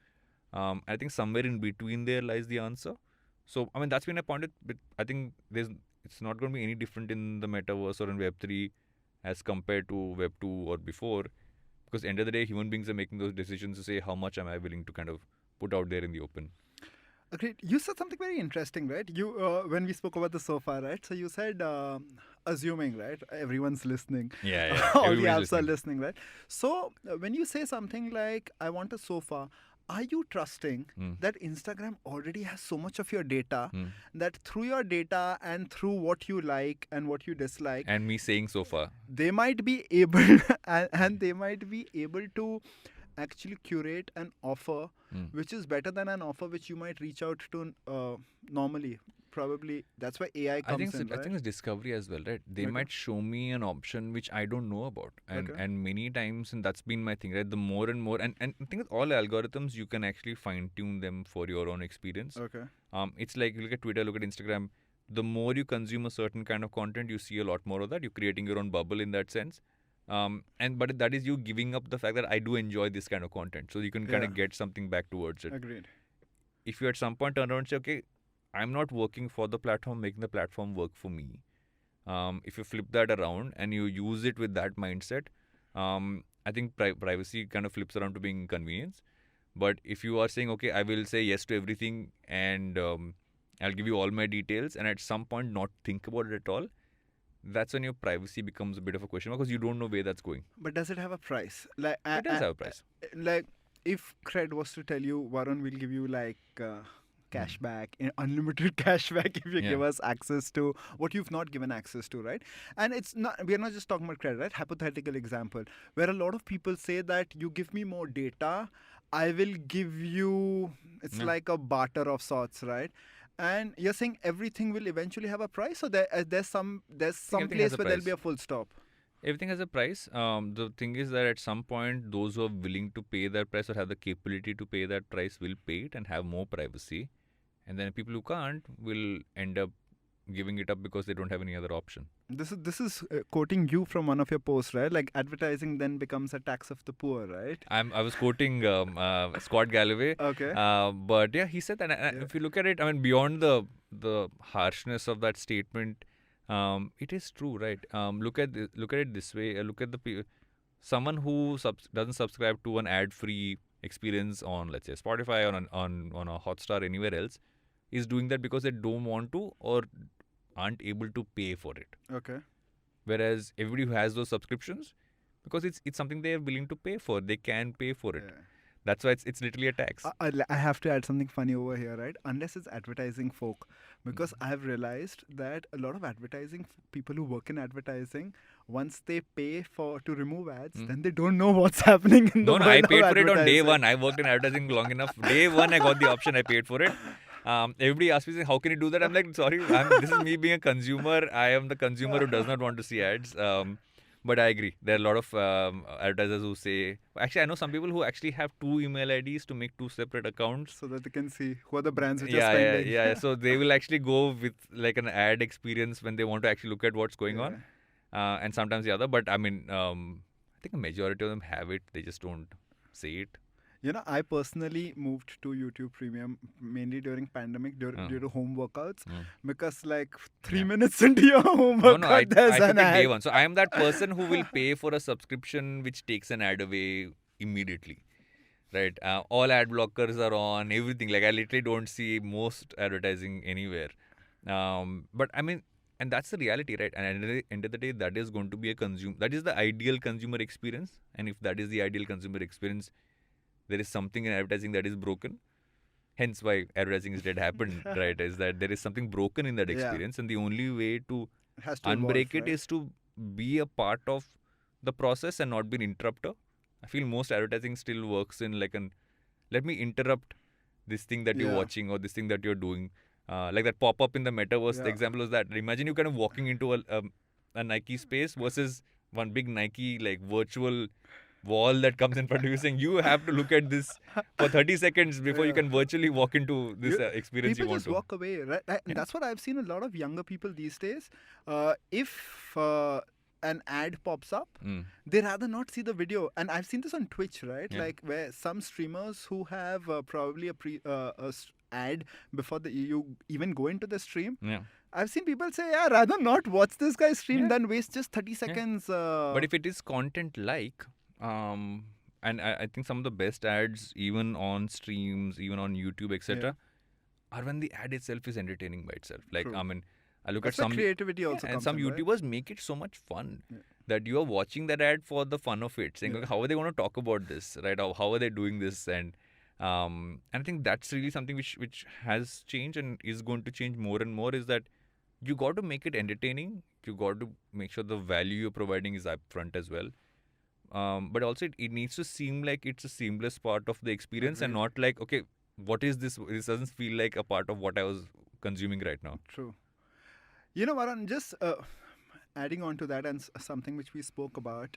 Speaker 3: I think somewhere in between there lies the answer. So, I mean, that's been a point. But I think it's not going to be any different in the Metaverse or in Web3 as compared to Web 2 or before. Because at the end of the day, human beings are making those decisions to say how much am I willing to kind of put out there in the open.
Speaker 1: Agreed. You said something very interesting, right? You when we spoke about the sofa, right? So you said, assuming, right? Everyone's listening. All the apps are listening, right? So when you say something like, I want a sofa, are you trusting that Instagram already has so much of your data that through your data and through what you like and what you dislike,
Speaker 3: and me saying so far,
Speaker 1: they might be able and they might be able to actually curate an offer which is better than an offer which you might reach out to normally? Probably that's why AI comes in, right?
Speaker 3: I think it's discovery as well, right? They might show me an option which I don't know about. And many times, and that's been my thing, right? The more and more, and I think with all algorithms, you can actually fine tune them for your own experience. It's like, you look at Twitter, look at Instagram. The more you consume a certain kind of content, you see a lot more of that. You're creating your own bubble in that sense. But that is you giving up the fact that I do enjoy this kind of content. So you can kind of get something back towards it.
Speaker 1: Agreed.
Speaker 3: If you at some point turn around and say, okay, I'm not working for the platform, making the platform work for me. If you flip that around and you use it with that mindset, I think privacy kind of flips around to being convenience. But if you are saying, okay, I will say yes to everything and I'll give you all my details and at some point not think about it at all, that's when your privacy becomes a bit of a question because you don't know where that's going.
Speaker 1: But does it have a price?
Speaker 3: It does have a price.
Speaker 1: Like if Cred was to tell you, Varun, will give you like... cashback, unlimited cashback if you give us access to what you've not given access to, right? And we're not just talking about credit, right? Hypothetical example, where a lot of people say that you give me more data, I will give you, it's like a barter of sorts, right? And you're saying everything will eventually have a price, or there's some place where there'll be a full stop?
Speaker 3: Everything has a price. The thing is that at some point, those who are willing to pay that price or have the capability to pay that price will pay it and have more privacy. And then people who can't will end up giving it up because they don't have any other option.
Speaker 1: This is quoting you from one of your posts, right? Like advertising then becomes a tax of the poor, right?
Speaker 3: I was quoting Scott Galloway. But yeah, he said that. And if you look at it, I mean, beyond the harshness of that statement, it is true, right? Look at it this way. Look at someone who doesn't subscribe to an ad-free experience on, let's say, Spotify or on a Hotstar anywhere else, is doing that because they don't want to or aren't able to pay for it. Whereas everybody who has those subscriptions, because it's something they are willing to pay for, they can pay for it. That's why it's literally a tax.
Speaker 1: I have to add something funny over here, right? Unless it's advertising folk, because I've realized that a lot of advertising people who work in advertising, once they pay for to remove ads, then they don't know what's happening in the
Speaker 3: No,
Speaker 1: world
Speaker 3: I
Speaker 1: of
Speaker 3: paid for it on day
Speaker 1: advertising.
Speaker 3: one. I worked in advertising long enough. Day one, I got the option. I paid for it. Everybody asks me, how can you do that? I'm like, sorry, this is me being a consumer. I am the consumer who does not want to see ads. But I agree. There are a lot of advertisers who say, actually, I know some people who actually have two email IDs to make two separate accounts.
Speaker 1: So that they can see who are the brands which are
Speaker 3: Yeah,
Speaker 1: spending.
Speaker 3: yeah. So they will actually go with like an ad experience when they want to actually look at what's going on. And sometimes the other. But I mean, I think a majority of them have it. They just don't say it.
Speaker 1: You know, I personally moved to YouTube Premium mainly during pandemic due to home workouts because like 3 minutes into your home workout,
Speaker 3: I
Speaker 1: there's
Speaker 3: took
Speaker 1: an
Speaker 3: it
Speaker 1: ad.
Speaker 3: day one. So I am that person who will pay for a subscription which takes an ad away immediately. Right? All ad blockers are on, everything. Like I literally don't see most advertising anywhere. But I mean, and that's the reality, right? And at the end of the day, that is going to be that is the ideal consumer experience. And if that is the ideal consumer experience, there is something in advertising that is broken. Hence why advertising is dead happened, right? Is that there is something broken in that experience. And the only way to unbreak it is to be a part of the process and not be an interrupter. I feel most advertising still works in like let me interrupt this thing that you're watching or this thing that you're doing. Like that pop-up in the Metaverse, the example is that. Imagine you kind of walking into a Nike space versus one big Nike like virtual wall that comes in front of you saying you have to look at this for 30 seconds before you can virtually walk into this experience you want to.
Speaker 1: People just walk away, right? And that's what I've seen a lot of younger people these days. If an ad pops up, they rather not see the video. And I've seen this on Twitch, right? Like where some streamers who have probably a ad before you even go into the stream. I've seen people say, rather not watch this guy's stream than waste just 30 seconds.
Speaker 3: But if it is content like, and I think some of the best ads, even on streams, even on YouTube, etc., are when the ad itself is entertaining by itself. Like, I mean, I look
Speaker 1: That's
Speaker 3: at some
Speaker 1: creativity also,
Speaker 3: and some YouTubers make it so much fun that you are watching that ad for the fun of it, saying, okay, how are they going to talk about this, right? How are they doing this? And I think that's really something which has changed and is going to change more and more. Is that you got to make it entertaining. You got to make sure the value you're providing is upfront as well. But also it needs to seem like it's a seamless part of the experience and not like, okay, what is this? This doesn't feel like a part of what I was consuming right now.
Speaker 1: True. You know, Varun, just adding on to that and something which we spoke about,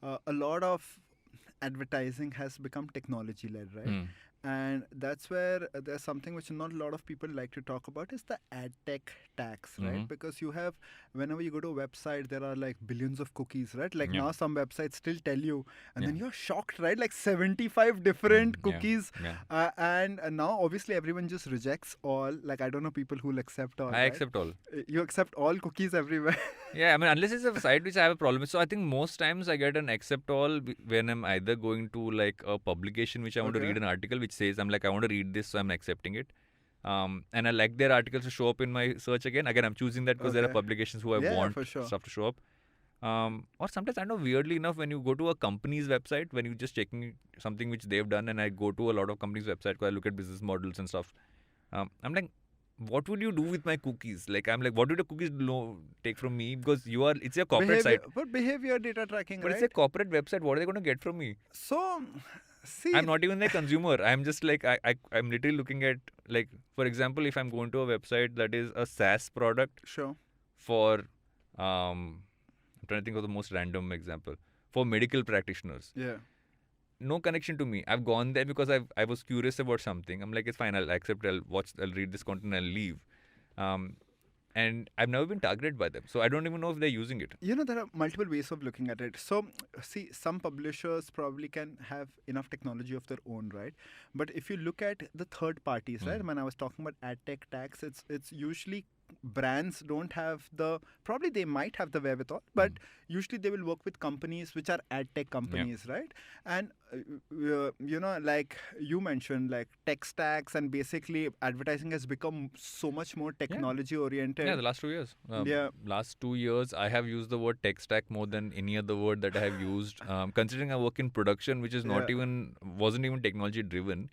Speaker 1: a lot of advertising has become technology-led, right? And that's where there's something which not a lot of people like to talk about is the ad tech tax, right? Because you have, whenever you go to a website, there are like billions of cookies, right? Like now some websites still tell you, and then you're shocked, right? Like 75 different cookies. And now obviously everyone just rejects all. Like I don't know people who will accept all.
Speaker 3: I accept all.
Speaker 1: You accept all cookies everywhere.
Speaker 3: Yeah, I mean, unless it's a site which I have a problem with. So I think most times I get an accept all when I'm either going to like a publication which I want to read an article which says, I'm like, I want to read this, so I'm accepting it. And I like their articles to show up in my search again. Again, I'm choosing that because there are publications who I want stuff to show up. Or sometimes, I know, weirdly enough, when you go to a company's website, when you're just checking something which they've done, and I go to a lot of companies' website because I look at business models and stuff, I'm like, what would you do with my cookies? Like, I'm like, what do the cookies take from me? Because it's a corporate site.
Speaker 1: But behavior data tracking,
Speaker 3: But
Speaker 1: right?
Speaker 3: it's a corporate website. What are they going to get from me?
Speaker 1: So, see,
Speaker 3: I'm not even a consumer. I'm just like, I'm literally looking at, like, for example, if I'm going to a website that is a SaaS product for, I'm trying to think of the most random example, for medical practitioners. No connection to me. I've gone there because I was curious about something. I'm like, it's fine. I'll accept. I'll read this content. I'll leave. And I've never been targeted by them. So I don't even know if they're using it.
Speaker 1: You know, there are multiple ways of looking at it. So, see, some publishers probably can have enough technology of their own, right? But if you look at the third parties, right? When I was talking about ad tech tax, it's usually brands don't have probably they might have the wherewithal, but usually they will work with companies which are ad tech companies, right? And like you mentioned, like tech stacks, and basically advertising has become so much more technology oriented.
Speaker 3: Yeah, the last 2 years.
Speaker 1: Yeah.
Speaker 3: Last 2 years, I have used the word tech stack more than any other word that I have used. Considering I work in production, which is wasn't even technology driven.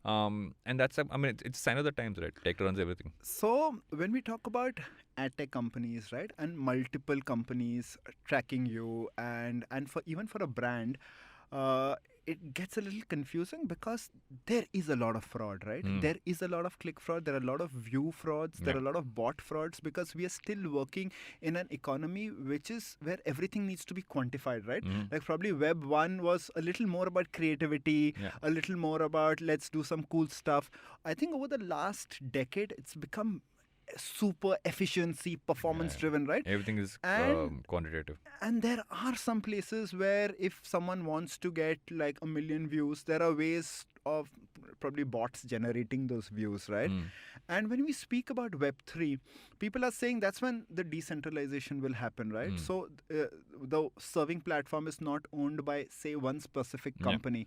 Speaker 3: And that's, it's a sign of the times, right? Tech runs everything.
Speaker 1: So when we talk about ad tech companies, right, and multiple companies tracking you, and for even for a brand, it gets a little confusing because there is a lot of fraud, right? There is a lot of click fraud. There are a lot of view frauds. There are a lot of bot frauds, because we are still working in an economy which is where everything needs to be quantified, right? Like probably Web 1 was a little more about creativity, a little more about let's do some cool stuff. I think over the last decade, it's become super efficiency, performance driven, right?
Speaker 3: Everything is quantitative.
Speaker 1: And there are some places where if someone wants to get like 1 million views, there are ways of probably bots generating those views, right? And when we speak about Web3, people are saying that's when the decentralization will happen, right? So the serving platform is not owned by, say, one specific company.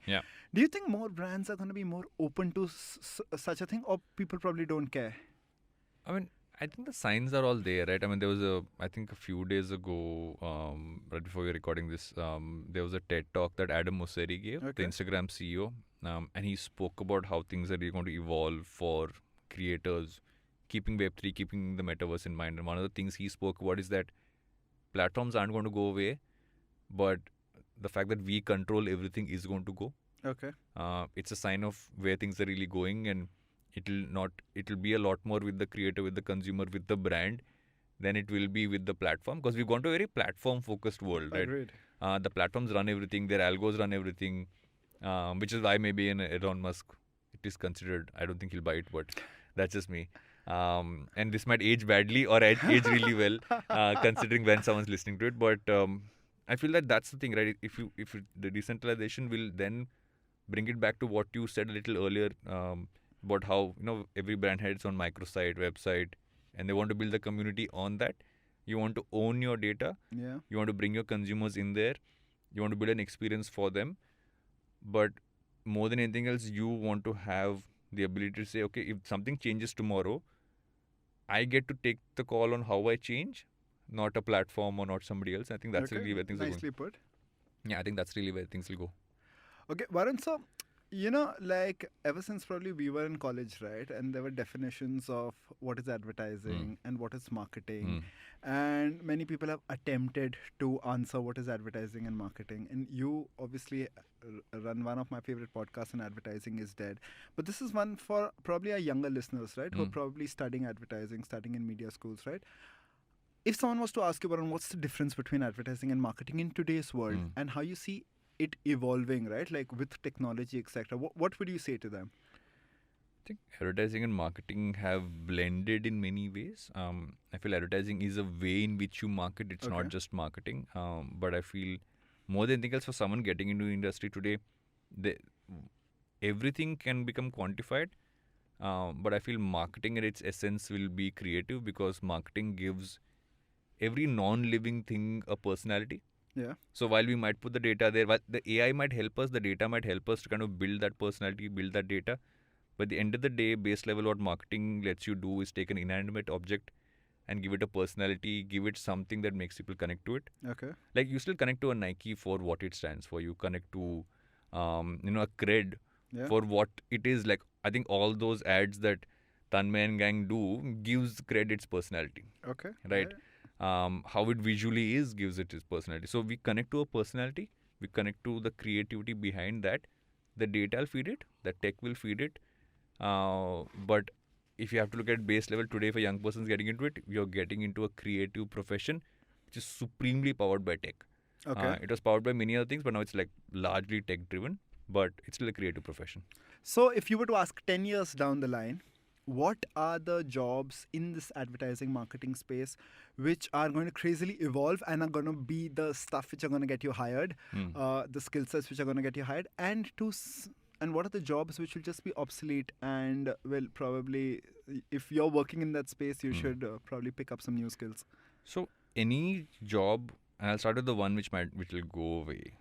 Speaker 1: Do you think more brands are going to be more open to such a thing, or people probably don't care?
Speaker 3: I mean, I think the signs are all there, right? I mean, there was I think a few days ago, right before we were recording this, there was a TED talk that Adam Mosseri gave, the Instagram CEO, and he spoke about how things are really going to evolve for creators, keeping Web3, keeping the Metaverse in mind. And one of the things he spoke about is that platforms aren't going to go away, but the fact that we control everything is going to go.
Speaker 1: Okay.
Speaker 3: It's a sign of where things are really going, and it'll be a lot more with the creator, with the consumer, with the brand than it will be with the platform, because we've gone to a very platform focused world, right?
Speaker 1: Agreed.
Speaker 3: The platforms run everything, their algos run everything, which is why maybe in Elon Musk it is considered, I don't think he'll buy it, but that's just me. And this might age badly or age really well, considering when someone's listening to it. But I feel that that's the thing, right? If the decentralization will then bring it back to what you said a little earlier, about how every brand had its own microsite, website, and they want to build the community on that. You want to own your data.
Speaker 1: Yeah.
Speaker 3: You want to bring your consumers in there. You want to build an experience for them. But more than anything else, you want to have the ability to say, okay, if something changes tomorrow, I get to take the call on how I change, not a platform or not somebody else. I think that's really where things are going.
Speaker 1: Nicely put.
Speaker 3: Yeah, I think that's really where things will go.
Speaker 1: Okay, Varun, so like ever since probably we were in college, right? And there were definitions of what is advertising and what is marketing. And many people have attempted to answer what is advertising and marketing. And you obviously run one of my favorite podcasts on advertising is dead. But this is one for probably our younger listeners, right? Who are probably studying advertising, studying in media schools, right? If someone was to ask you, Varun, what's the difference between advertising and marketing in today's world and how you see it evolving, right? Like with technology, etc. What would you say to them?
Speaker 3: I think advertising and marketing have blended in many ways. I feel advertising is a way in which you market. It's not just marketing. But I feel more than anything else, for someone getting into the industry today, everything can become quantified. But I feel marketing at its essence will be creative, because marketing gives every non-living thing a personality.
Speaker 1: Yeah.
Speaker 3: So while we might put the data there, the AI might help us, the data might help us to kind of build that personality, build that data. But at the end of the day, base level, what marketing lets you do is take an inanimate object and give it a personality, give it something that makes people connect to it.
Speaker 1: Okay.
Speaker 3: Like you still connect to a Nike for what it stands for. You connect to, a cred for what it is. Like I think all those ads that Tanmay and gang do gives cred its personality.
Speaker 1: Okay.
Speaker 3: Right. How it visually is gives it its personality. So we connect to a personality, we connect to the creativity behind that. The data will feed it, the tech will feed it. But if you have to look at base level today, if a young person is getting into it, you're getting into a creative profession which is supremely powered by tech.
Speaker 1: Okay.
Speaker 3: It was powered by many other things, but now it's like largely tech driven, but it's still a creative profession.
Speaker 1: So if you were to ask 10 years down the line, what are the jobs in this advertising marketing space which are going to crazily evolve and are going to be the stuff which are going to get you hired, the skill sets which are going to get you hired, and and what are the jobs which will just be obsolete and will probably, if you're working in that space, you should probably pick up some new skills?
Speaker 3: So any job, and I'll start with the one which will go away.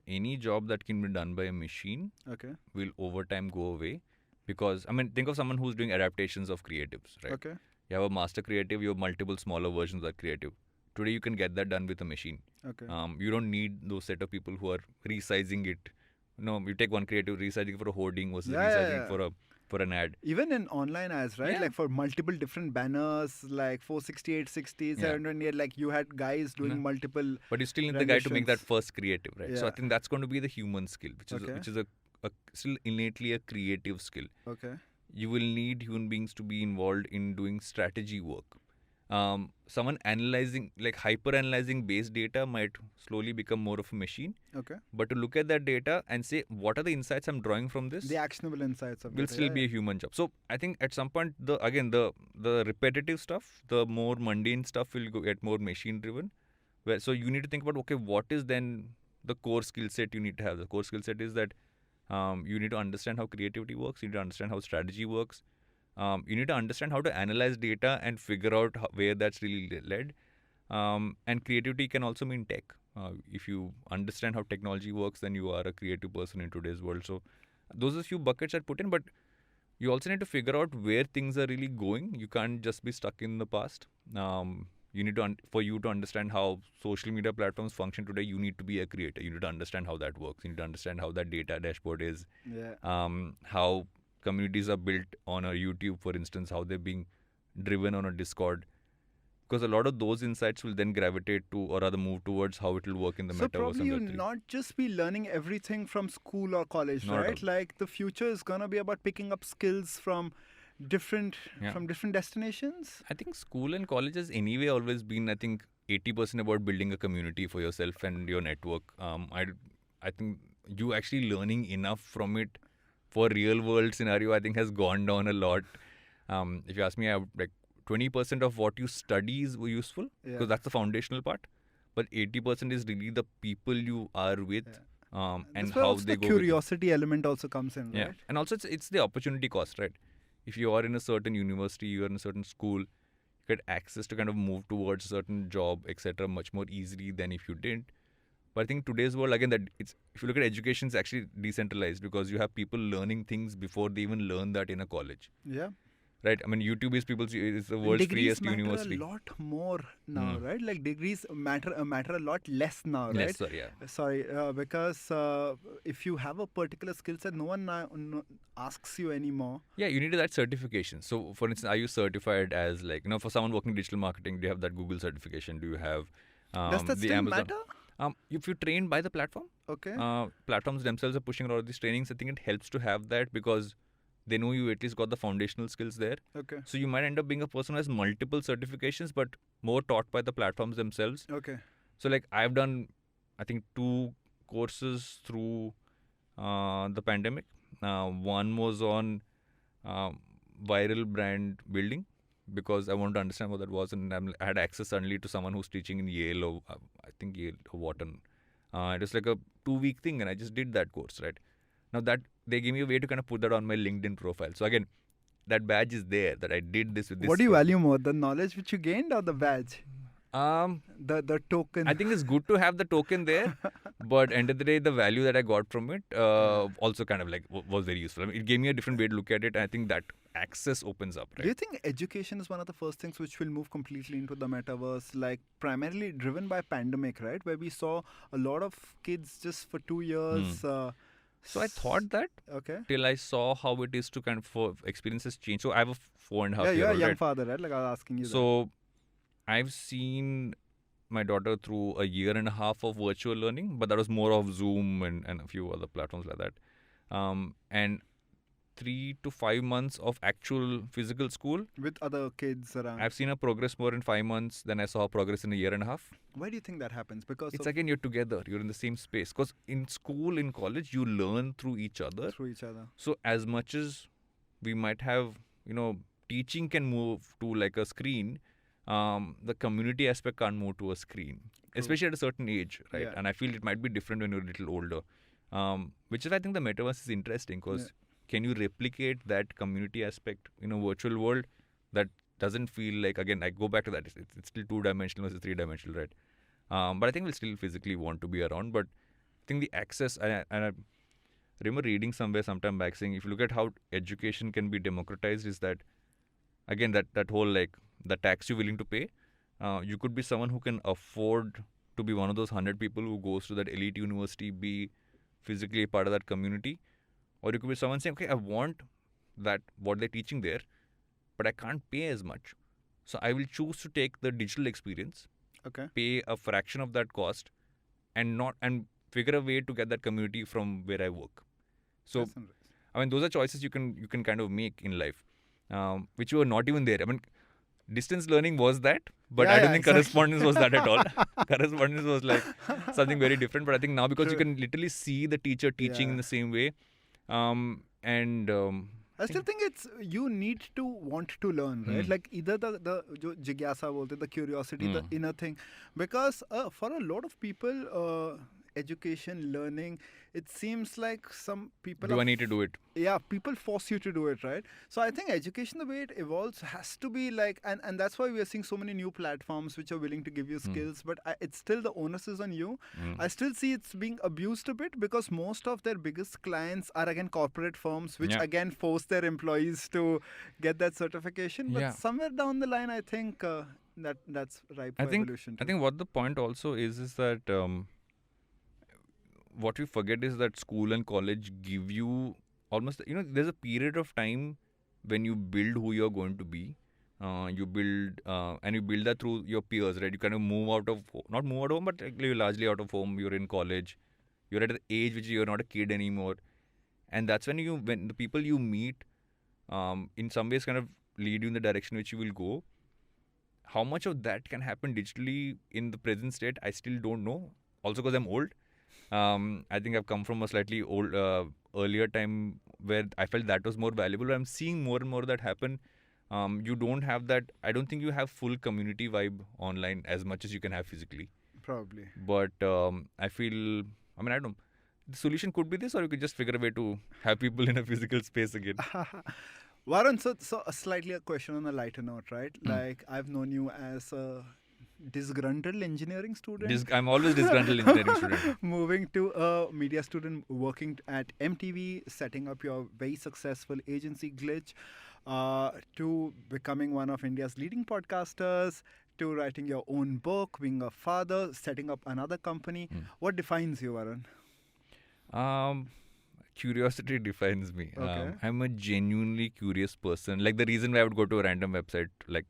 Speaker 3: Any job that can be done by a machine
Speaker 1: Okay.
Speaker 3: will over time go away, because think of someone who's doing adaptations of creatives, right?
Speaker 1: Okay.
Speaker 3: You have a master creative, you have multiple smaller versions of that creative. Today you can get that done with a machine.
Speaker 1: Okay.
Speaker 3: You don't need those set of people who are resizing it. No, you take one creative, resizing it for a hoarding versus resizing it for an ad.
Speaker 1: Even in online ads, right?
Speaker 3: Yeah.
Speaker 1: Like for multiple different banners, like 460, 860, 728, like you had guys doing multiple.
Speaker 3: But you still need the guy to make that
Speaker 1: renditions.
Speaker 3: first creative, right? So I think that's going to be the human skill, which is
Speaker 1: Okay.
Speaker 3: still innately a creative skill.
Speaker 1: Okay.
Speaker 3: You will need human beings to be involved in doing strategy work. Someone analyzing, like hyper analyzing base data might slowly become more of a machine.
Speaker 1: Okay.
Speaker 3: But to look at that data and say, what are the insights I'm drawing from this?
Speaker 1: The actionable insights of
Speaker 3: Will
Speaker 1: data,
Speaker 3: still be a human job. So I think at some point, the repetitive stuff, the more mundane stuff will get more machine driven. So you need to think about, okay, what is then the core skill set you need to have? The core skill set is that you need to understand how creativity works. You need to understand how strategy works. You need to understand how to analyze data and figure out where that's really led. And creativity can also mean tech. If you understand how technology works, then you are a creative person in today's world. So those are a few buckets I'd put in, but you also need to figure out where things are really going. You can't just be stuck in the past. You need to, for you to understand how social media platforms function today, you need to be a creator. You need to understand how that works. You need to understand how that data dashboard is.
Speaker 1: Yeah.
Speaker 3: How communities are built on a YouTube, for instance, how they're being driven on a Discord. Because a lot of those insights will then gravitate to, or rather move towards how it will work in the
Speaker 1: So
Speaker 3: metaverse.
Speaker 1: probably
Speaker 3: and
Speaker 1: you'll
Speaker 3: Web3.
Speaker 1: not just be learning everything from school or college,
Speaker 3: Not at
Speaker 1: right?
Speaker 3: all.
Speaker 1: Like the future is gonna be about picking up skills from different destinations.
Speaker 3: I think school and college has anyway always been, I think, 80% about building a community for yourself and your network. I think you actually learning enough from it for real world scenario, I think, has gone down a lot. If you ask me, I would, like 20% of what you study is useful, because that's the foundational part. But 80% is really the people you are with, and
Speaker 1: That's where
Speaker 3: how
Speaker 1: also
Speaker 3: they
Speaker 1: the
Speaker 3: go with you.
Speaker 1: curiosity element also comes in,
Speaker 3: Yeah,
Speaker 1: right?
Speaker 3: and also it's the opportunity cost, right? If you are in a certain university, you are in a certain school, you get access to kind of move towards a certain job, etc., much more easily than if you didn't. But I think today's world, again, that if you look at education, it's actually decentralized, because you have people learning things before they even learn that in a college.
Speaker 1: Yeah.
Speaker 3: Right? YouTube is the
Speaker 1: And
Speaker 3: world's
Speaker 1: degrees
Speaker 3: freest
Speaker 1: matter
Speaker 3: university.
Speaker 1: a lot more now, right? Like degrees matter a lot less now, right?
Speaker 3: Yes, sir, yeah.
Speaker 1: Sorry, because if you have a particular skill set, no one now asks you anymore.
Speaker 3: Yeah, you need that certification. So, for instance, are you certified as, like, for someone working in digital marketing, do you have that Google certification? Do you have
Speaker 1: Does that
Speaker 3: the
Speaker 1: still
Speaker 3: Amazon?
Speaker 1: matter?
Speaker 3: If you're trained by the platform,
Speaker 1: Okay.
Speaker 3: platforms themselves are pushing a lot of these trainings. I think it helps to have that, because they know you at least got the foundational skills there.
Speaker 1: Okay.
Speaker 3: So you might end up being a person who has multiple certifications, but more taught by the platforms themselves.
Speaker 1: Okay.
Speaker 3: So, like, I've done, I think, 2 courses through the pandemic. One was on viral brand building, because I wanted to understand what that was, and I had access suddenly to someone who's teaching in Yale, or I think Yale or Wharton. It was like a 2-week thing, and I just did that course, right? Now that they gave me a way to kind of put that on my LinkedIn profile. So again, that badge is there, that I did this with this.
Speaker 1: What do you value more, the knowledge which you gained or the badge? The token.
Speaker 3: I think it's good to have the token there, but end of the day, the value that I got from it also kind of like was very useful. It gave me a different way to look at it, and I think that access opens up, right?
Speaker 1: Do you think education is one of the first things which will move completely into the metaverse, like primarily driven by pandemic, right? Where we saw a lot of kids just for 2 years.
Speaker 3: So I thought that till I saw how it is to kind of experiences change. So I have a 4.5 year
Speaker 1: you're a
Speaker 3: old,
Speaker 1: young
Speaker 3: right?
Speaker 1: father, right? Like I was asking you.
Speaker 3: So I've seen my daughter through a 1.5 years of virtual learning, but that was more of Zoom and a few other platforms like that. And 3 to 5 months of actual physical school.
Speaker 1: With other kids around.
Speaker 3: I've seen her progress more in 5 months than I saw her progress in a 1.5 years.
Speaker 1: Why do you think that happens? Because
Speaker 3: it's again, you're together, you're in the same space. Because in school, in college, you learn through each other. So as much as we might have, teaching can move to like a screen, the community aspect can't move to a screen, especially at a certain age, right?
Speaker 1: Yeah.
Speaker 3: And I feel it might be different when you're a little older. Which is, I think, the metaverse is interesting because can you replicate that community aspect in a virtual world that doesn't feel like, again, I go back to that, it's still 2-dimensional versus 3-dimensional, right? But I think we'll still physically want to be around. But I think the access, and I remember reading somewhere sometime back saying, if you look at how education can be democratized, is that, again, that whole, like, the tax you're willing to pay, you could be someone who can afford to be one of those 100 people who goes to that elite university, be physically a part of that community. Or you could be someone saying, okay, I want that, what they're teaching there, but I can't pay as much. So I will choose to take the digital experience, pay a fraction of that cost, and figure a way to get that community from where I work. So, I mean, those are choices you can kind of make in life, which were not even there. I mean, distance learning was that, but I don't think correspondence was that at all. Correspondence was like something very different. But I think now, because you can literally see the teacher teaching in the same way,
Speaker 1: I still think it's, you need to want to learn, right? Like either the jigyasa bolte, the curiosity, the inner thing, because for a lot of people, education, learning, it seems like some people
Speaker 3: I need to do it?
Speaker 1: Yeah, people force you to do it, right? So I think education, the way it evolves, has to be like, and that's why we are seeing so many new platforms which are willing to give you skills, but it's still, the onus is on you. I still see it's being abused a bit, because most of their biggest clients are, again, corporate firms, which again force their employees to get that certification. But somewhere down the line, I think that's ripe for evolution too.
Speaker 3: I think what the point also is that what we forget is that school and college give you almost, there's a period of time when you build who you're going to be. You build and you build that through your peers, right? You kind of not move out of home, but you're largely out of home. You're in college. You're at the age which you're not a kid anymore. And that's when the people you meet in some ways kind of lead you in the direction which you will go. How much of that can happen digitally in the present state, I still don't know. Also because I'm old. I think I've come from a slightly old, earlier time where I felt that was more valuable. I'm seeing more and more that happen. You don't have that. I don't think you have full community vibe online as much as you can have physically.
Speaker 1: Probably.
Speaker 3: But I feel, I don't know. The solution could be this, or you could just figure a way to have people in a physical space again.
Speaker 1: Varun, so slightly a question on a lighter note, right? Like, I've known you as a disgruntled engineering student.
Speaker 3: I'm always disgruntled engineering student.
Speaker 1: Moving to a media student, working at MTV, setting up your very successful agency Glitch, to becoming one of India's leading podcasters, to writing your own book, being a father, setting up another company. What defines you, Varun?
Speaker 3: Curiosity defines me.
Speaker 1: Okay.
Speaker 3: I'm a genuinely curious person. Like, the reason why I would go to a random website, like,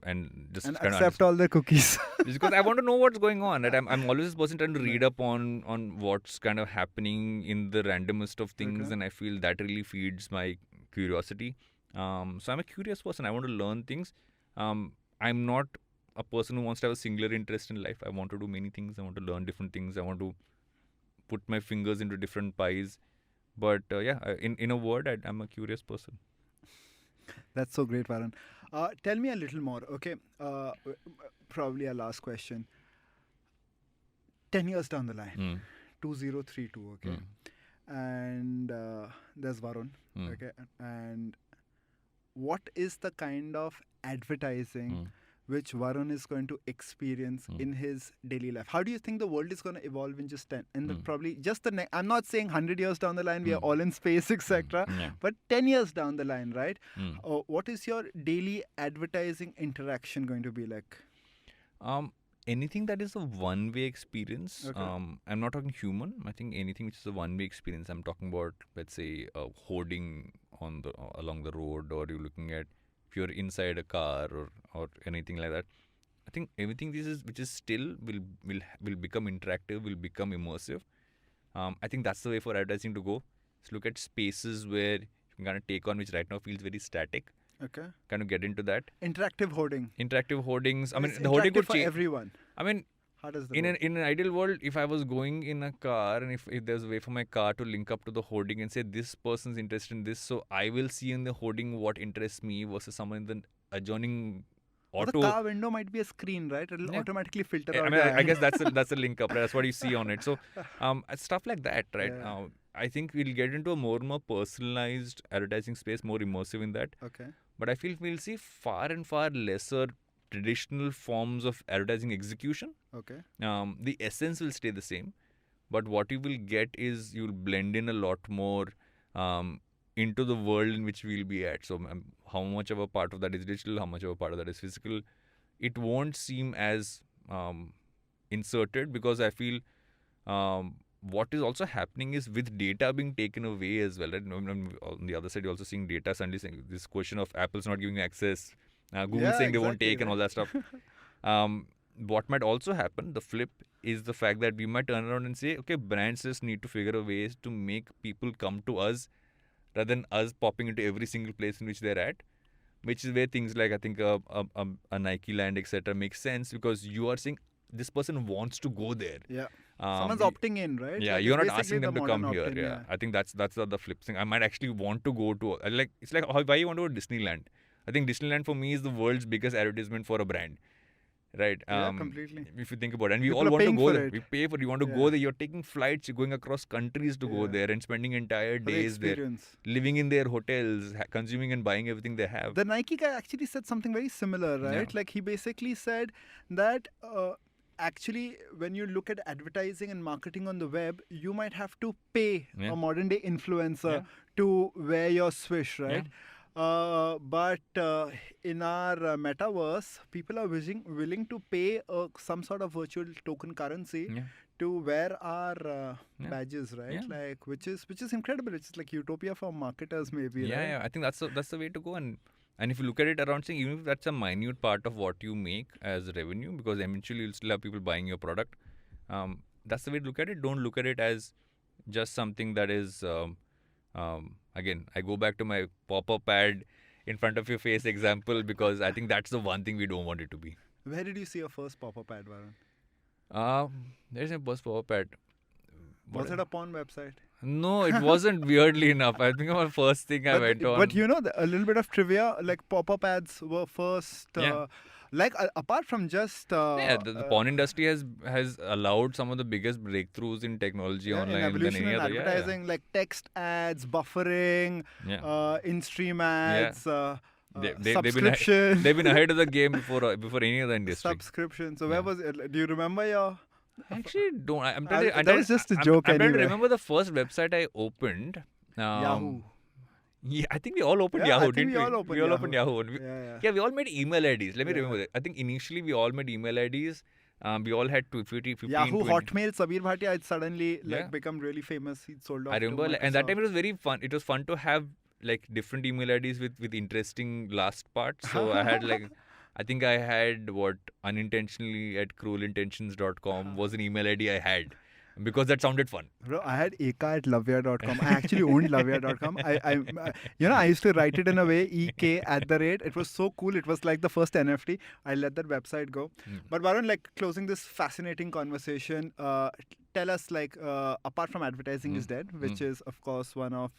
Speaker 3: and
Speaker 1: accept all the cookies.
Speaker 3: It's because I want to know what's going on. Right? I'm always this person trying to read up on what's kind of happening in the randomest of things, and I feel that really feeds my curiosity. So I'm a curious person. I want to learn things. I'm not a person who wants to have a singular interest in life. I want to do many things. I want to learn different things. I want to put my fingers into different pies. But in a word, I'm a curious person.
Speaker 1: That's so great, Varun. Tell me a little more, okay? Probably a last question. 10 years down the line, 2032, okay? And there's Varun, okay? And what is the kind of advertising which Varun is going to experience in his daily life? How do you think the world is going to evolve in just 10? And probably just I'm not saying 100 years down the line, we are all in space, etc. But 10 years down the line, right? What is your daily advertising interaction going to be like?
Speaker 3: Anything that is a one-way experience.
Speaker 1: Okay.
Speaker 3: I'm not talking human. I think anything which is a one-way experience. I'm talking about, let's say, hoarding along the road, or you're looking at if you're inside a car or anything like that. I think everything which is still will become interactive, will become immersive. I think that's the way for advertising to go. So look at spaces where you can kind of take on, which right now feels very static.
Speaker 1: Okay.
Speaker 3: Kind of get into that.
Speaker 1: Interactive hoarding.
Speaker 3: Interactive hoardings.
Speaker 1: It's
Speaker 3: the hoarding could
Speaker 1: for
Speaker 3: change.
Speaker 1: everyone. How does that work?
Speaker 3: In an ideal world, if I was going in a car and if there's a way for my car to link up to the hoarding and say this person's interested in this, so I will see in the hoarding what interests me versus someone in the adjoining
Speaker 1: Or the
Speaker 3: auto.
Speaker 1: car window might be a screen, right? It'll automatically filter out.
Speaker 3: I mean, I guess that's a link up, right? That's what you see on it. So, stuff like that, right?
Speaker 1: Yeah.
Speaker 3: I think we'll get into a more and more personalized advertising space, more immersive in that.
Speaker 1: Okay.
Speaker 3: But I feel we'll see far and far lesser traditional forms of advertising execution.
Speaker 1: Okay.
Speaker 3: The essence will stay the same, but what you will get is you'll blend in a lot more into the world in which we'll be at. So how much of a part of that is digital, how much of a part of that is physical, it won't seem as inserted, because I feel what is also happening is with data being taken away as well. Right? On the other side, you're also seeing data suddenly saying this question of Apple's not giving access, Google saying they won't take, and all that stuff. What might also happen, the flip, is the fact that we might turn around and say, okay, brands just need to figure out ways to make people come to us rather than us popping into every single place in which they're at, which is where things like, I think, a Nike Land, etc. makes sense, because you are saying this person wants to go there.
Speaker 1: Yeah. Someone's opting in, right?
Speaker 3: Yeah,
Speaker 1: like
Speaker 3: you're not asking them to come here.
Speaker 1: opt-in,
Speaker 3: Yeah. I think that's the flip thing. I might actually want to go to, it's like why you want to go to Disneyland. I think Disneyland for me is the world's biggest advertisement for a brand. Right.
Speaker 1: Yeah, completely.
Speaker 3: If you think about it, and we
Speaker 1: People
Speaker 3: all
Speaker 1: are
Speaker 3: want to
Speaker 1: paying
Speaker 3: go
Speaker 1: for
Speaker 3: there.
Speaker 1: it.
Speaker 3: We pay for it. You want to go there. You're taking flights. You're going across countries to go
Speaker 1: Yeah.
Speaker 3: there and spending entire
Speaker 1: For the
Speaker 3: days there,
Speaker 1: experience.
Speaker 3: living in their hotels, consuming and buying everything they have.
Speaker 1: The Nike guy actually said something very similar, right?
Speaker 3: Yeah.
Speaker 1: Like he basically said that actually when you look at advertising and marketing on the web, you might have to pay
Speaker 3: Yeah.
Speaker 1: a modern day influencer
Speaker 3: Yeah.
Speaker 1: to wear your swish, right?
Speaker 3: Yeah.
Speaker 1: But in our metaverse, people are willing to pay some sort of virtual token currency
Speaker 3: Yeah.
Speaker 1: to wear our
Speaker 3: Yeah.
Speaker 1: badges, right?
Speaker 3: Yeah.
Speaker 1: Like which is incredible. It's like utopia for marketers, maybe.
Speaker 3: Yeah,
Speaker 1: right?
Speaker 3: yeah. I think that's the way to go. And if you look at it around, saying even if that's a minute part of what you make as revenue, because eventually you'll still have people buying your product. That's the way to look at it. Don't look at it as just something that is. Again, I go back to my pop-up ad in front of your face example, because I think that's the one thing we don't want it to be.
Speaker 1: Where did you see your first pop-up ad, Varun?
Speaker 3: There's a first pop-up ad.
Speaker 1: Was it a porn website?
Speaker 3: No, it wasn't, weirdly enough. I think my first thing I went on.
Speaker 1: But you know, a little bit of trivia, like pop-up ads were first,
Speaker 3: Yeah.
Speaker 1: like apart from just...
Speaker 3: the porn industry has allowed some of the biggest breakthroughs in technology online
Speaker 1: in
Speaker 3: than
Speaker 1: evolution
Speaker 3: any
Speaker 1: in
Speaker 3: other.
Speaker 1: advertising, like text ads, buffering, in-stream ads,
Speaker 3: They've been
Speaker 1: subscription.
Speaker 3: They've been ahead of the game before any other industry.
Speaker 1: Subscription. So where was it? Do you remember your...
Speaker 3: Actually, don't. I'm
Speaker 1: That
Speaker 3: trying to,
Speaker 1: was just a joke
Speaker 3: I'm trying to
Speaker 1: anyway.
Speaker 3: remember the first website I opened.
Speaker 1: Yahoo.
Speaker 3: Yeah, I think we all opened
Speaker 1: Yeah, I
Speaker 3: Yahoo,
Speaker 1: think
Speaker 3: didn't
Speaker 1: we all opened
Speaker 3: we all opened
Speaker 1: Yahoo.
Speaker 3: Yahoo. And
Speaker 1: Yeah.
Speaker 3: yeah, we all made email IDs. Let me
Speaker 1: Yeah.
Speaker 3: remember that. I think initially we all made email IDs. We all had 15,
Speaker 1: Yahoo
Speaker 3: 20.
Speaker 1: Hotmail, Sabir Bhatia had suddenly
Speaker 3: Yeah.
Speaker 1: become really famous. He sold off
Speaker 3: I
Speaker 1: to
Speaker 3: remember, and that
Speaker 1: Microsoft.
Speaker 3: time it was very fun. It was fun to have like different email IDs with interesting last parts. So I had I think I had unintentionally at cruelintentions.com was an email ID I had, because that sounded fun.
Speaker 1: Bro, I had eka@lavya.com. I actually owned lavya.com. I used to write it in a way, ek@. It was so cool. It was like the first NFT. I let that website go. But Varun, like closing this fascinating conversation, tell us, apart from Advertising is Dead, which is of course one of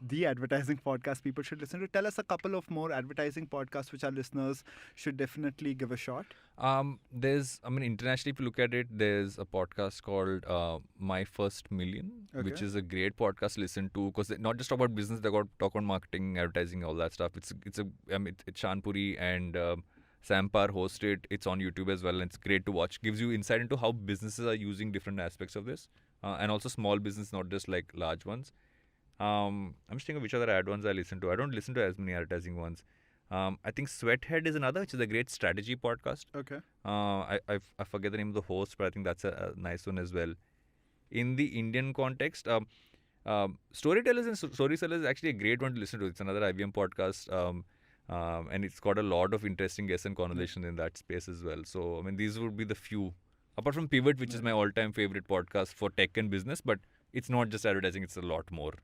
Speaker 1: the advertising podcasts people should listen to. Tell us a couple of more advertising podcasts which our listeners should definitely give a shot.
Speaker 3: Internationally, if you look at it, there's a podcast called My First Million, which is a great podcast to listen to, because they not just talk about business, they talk about marketing, advertising, all that stuff. It's Shanpuri and Sampar host it. It's on YouTube as well, and it's great to watch. Gives you insight into how businesses are using different aspects of this, and also small business, not just like large ones. I'm just thinking of which other ad ones I listen to. I don't listen to as many advertising ones. I think Sweathead is another, which is a great strategy podcast.
Speaker 1: Okay.
Speaker 3: I forget the name of the host, but I think that's a nice one as well. In the Indian context, Storytellers and Storysellers is actually a great one to listen to. It's another IBM podcast, and it's got a lot of interesting guests and conversations in that space as well. So, these would be the few. Apart from Pivot, which is my all-time favorite podcast for tech and business, but it's not just advertising, it's a lot more.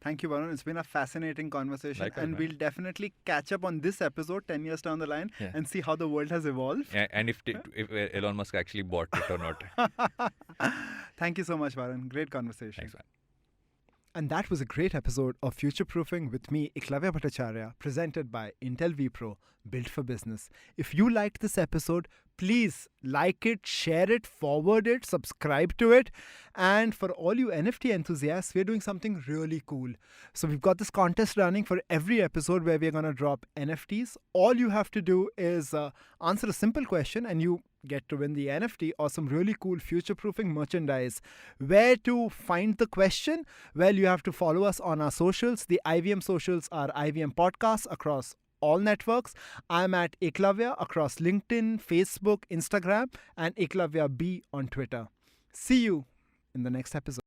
Speaker 1: Thank you, Varun. It's been a fascinating conversation.
Speaker 3: Likewise,
Speaker 1: and
Speaker 3: man.
Speaker 1: we'll definitely catch up on this episode 10 years down the line and see how the world has evolved.
Speaker 3: And if Elon Musk actually bought it or not.
Speaker 1: Thank you so much, Varun. Great conversation.
Speaker 3: Thanks, man.
Speaker 1: And that was a great episode of Future Proofing with me, Ekalavya Bhattacharya, presented by Intel vPro, built for business. If you liked this episode, please like it, share it, forward it, subscribe to it. And for all you NFT enthusiasts, we're doing something really cool. So we've got this contest running for every episode where we're going to drop NFTs. All you have to do is answer a simple question and you get to win the NFT or some really cool future-proofing merchandise. Where to find the question? Well, you have to follow us on our socials. The IVM socials are IVM Podcasts across all networks. I'm at Ekalavya across LinkedIn, Facebook, Instagram, and Ekalavya B on Twitter. See you in the next episode.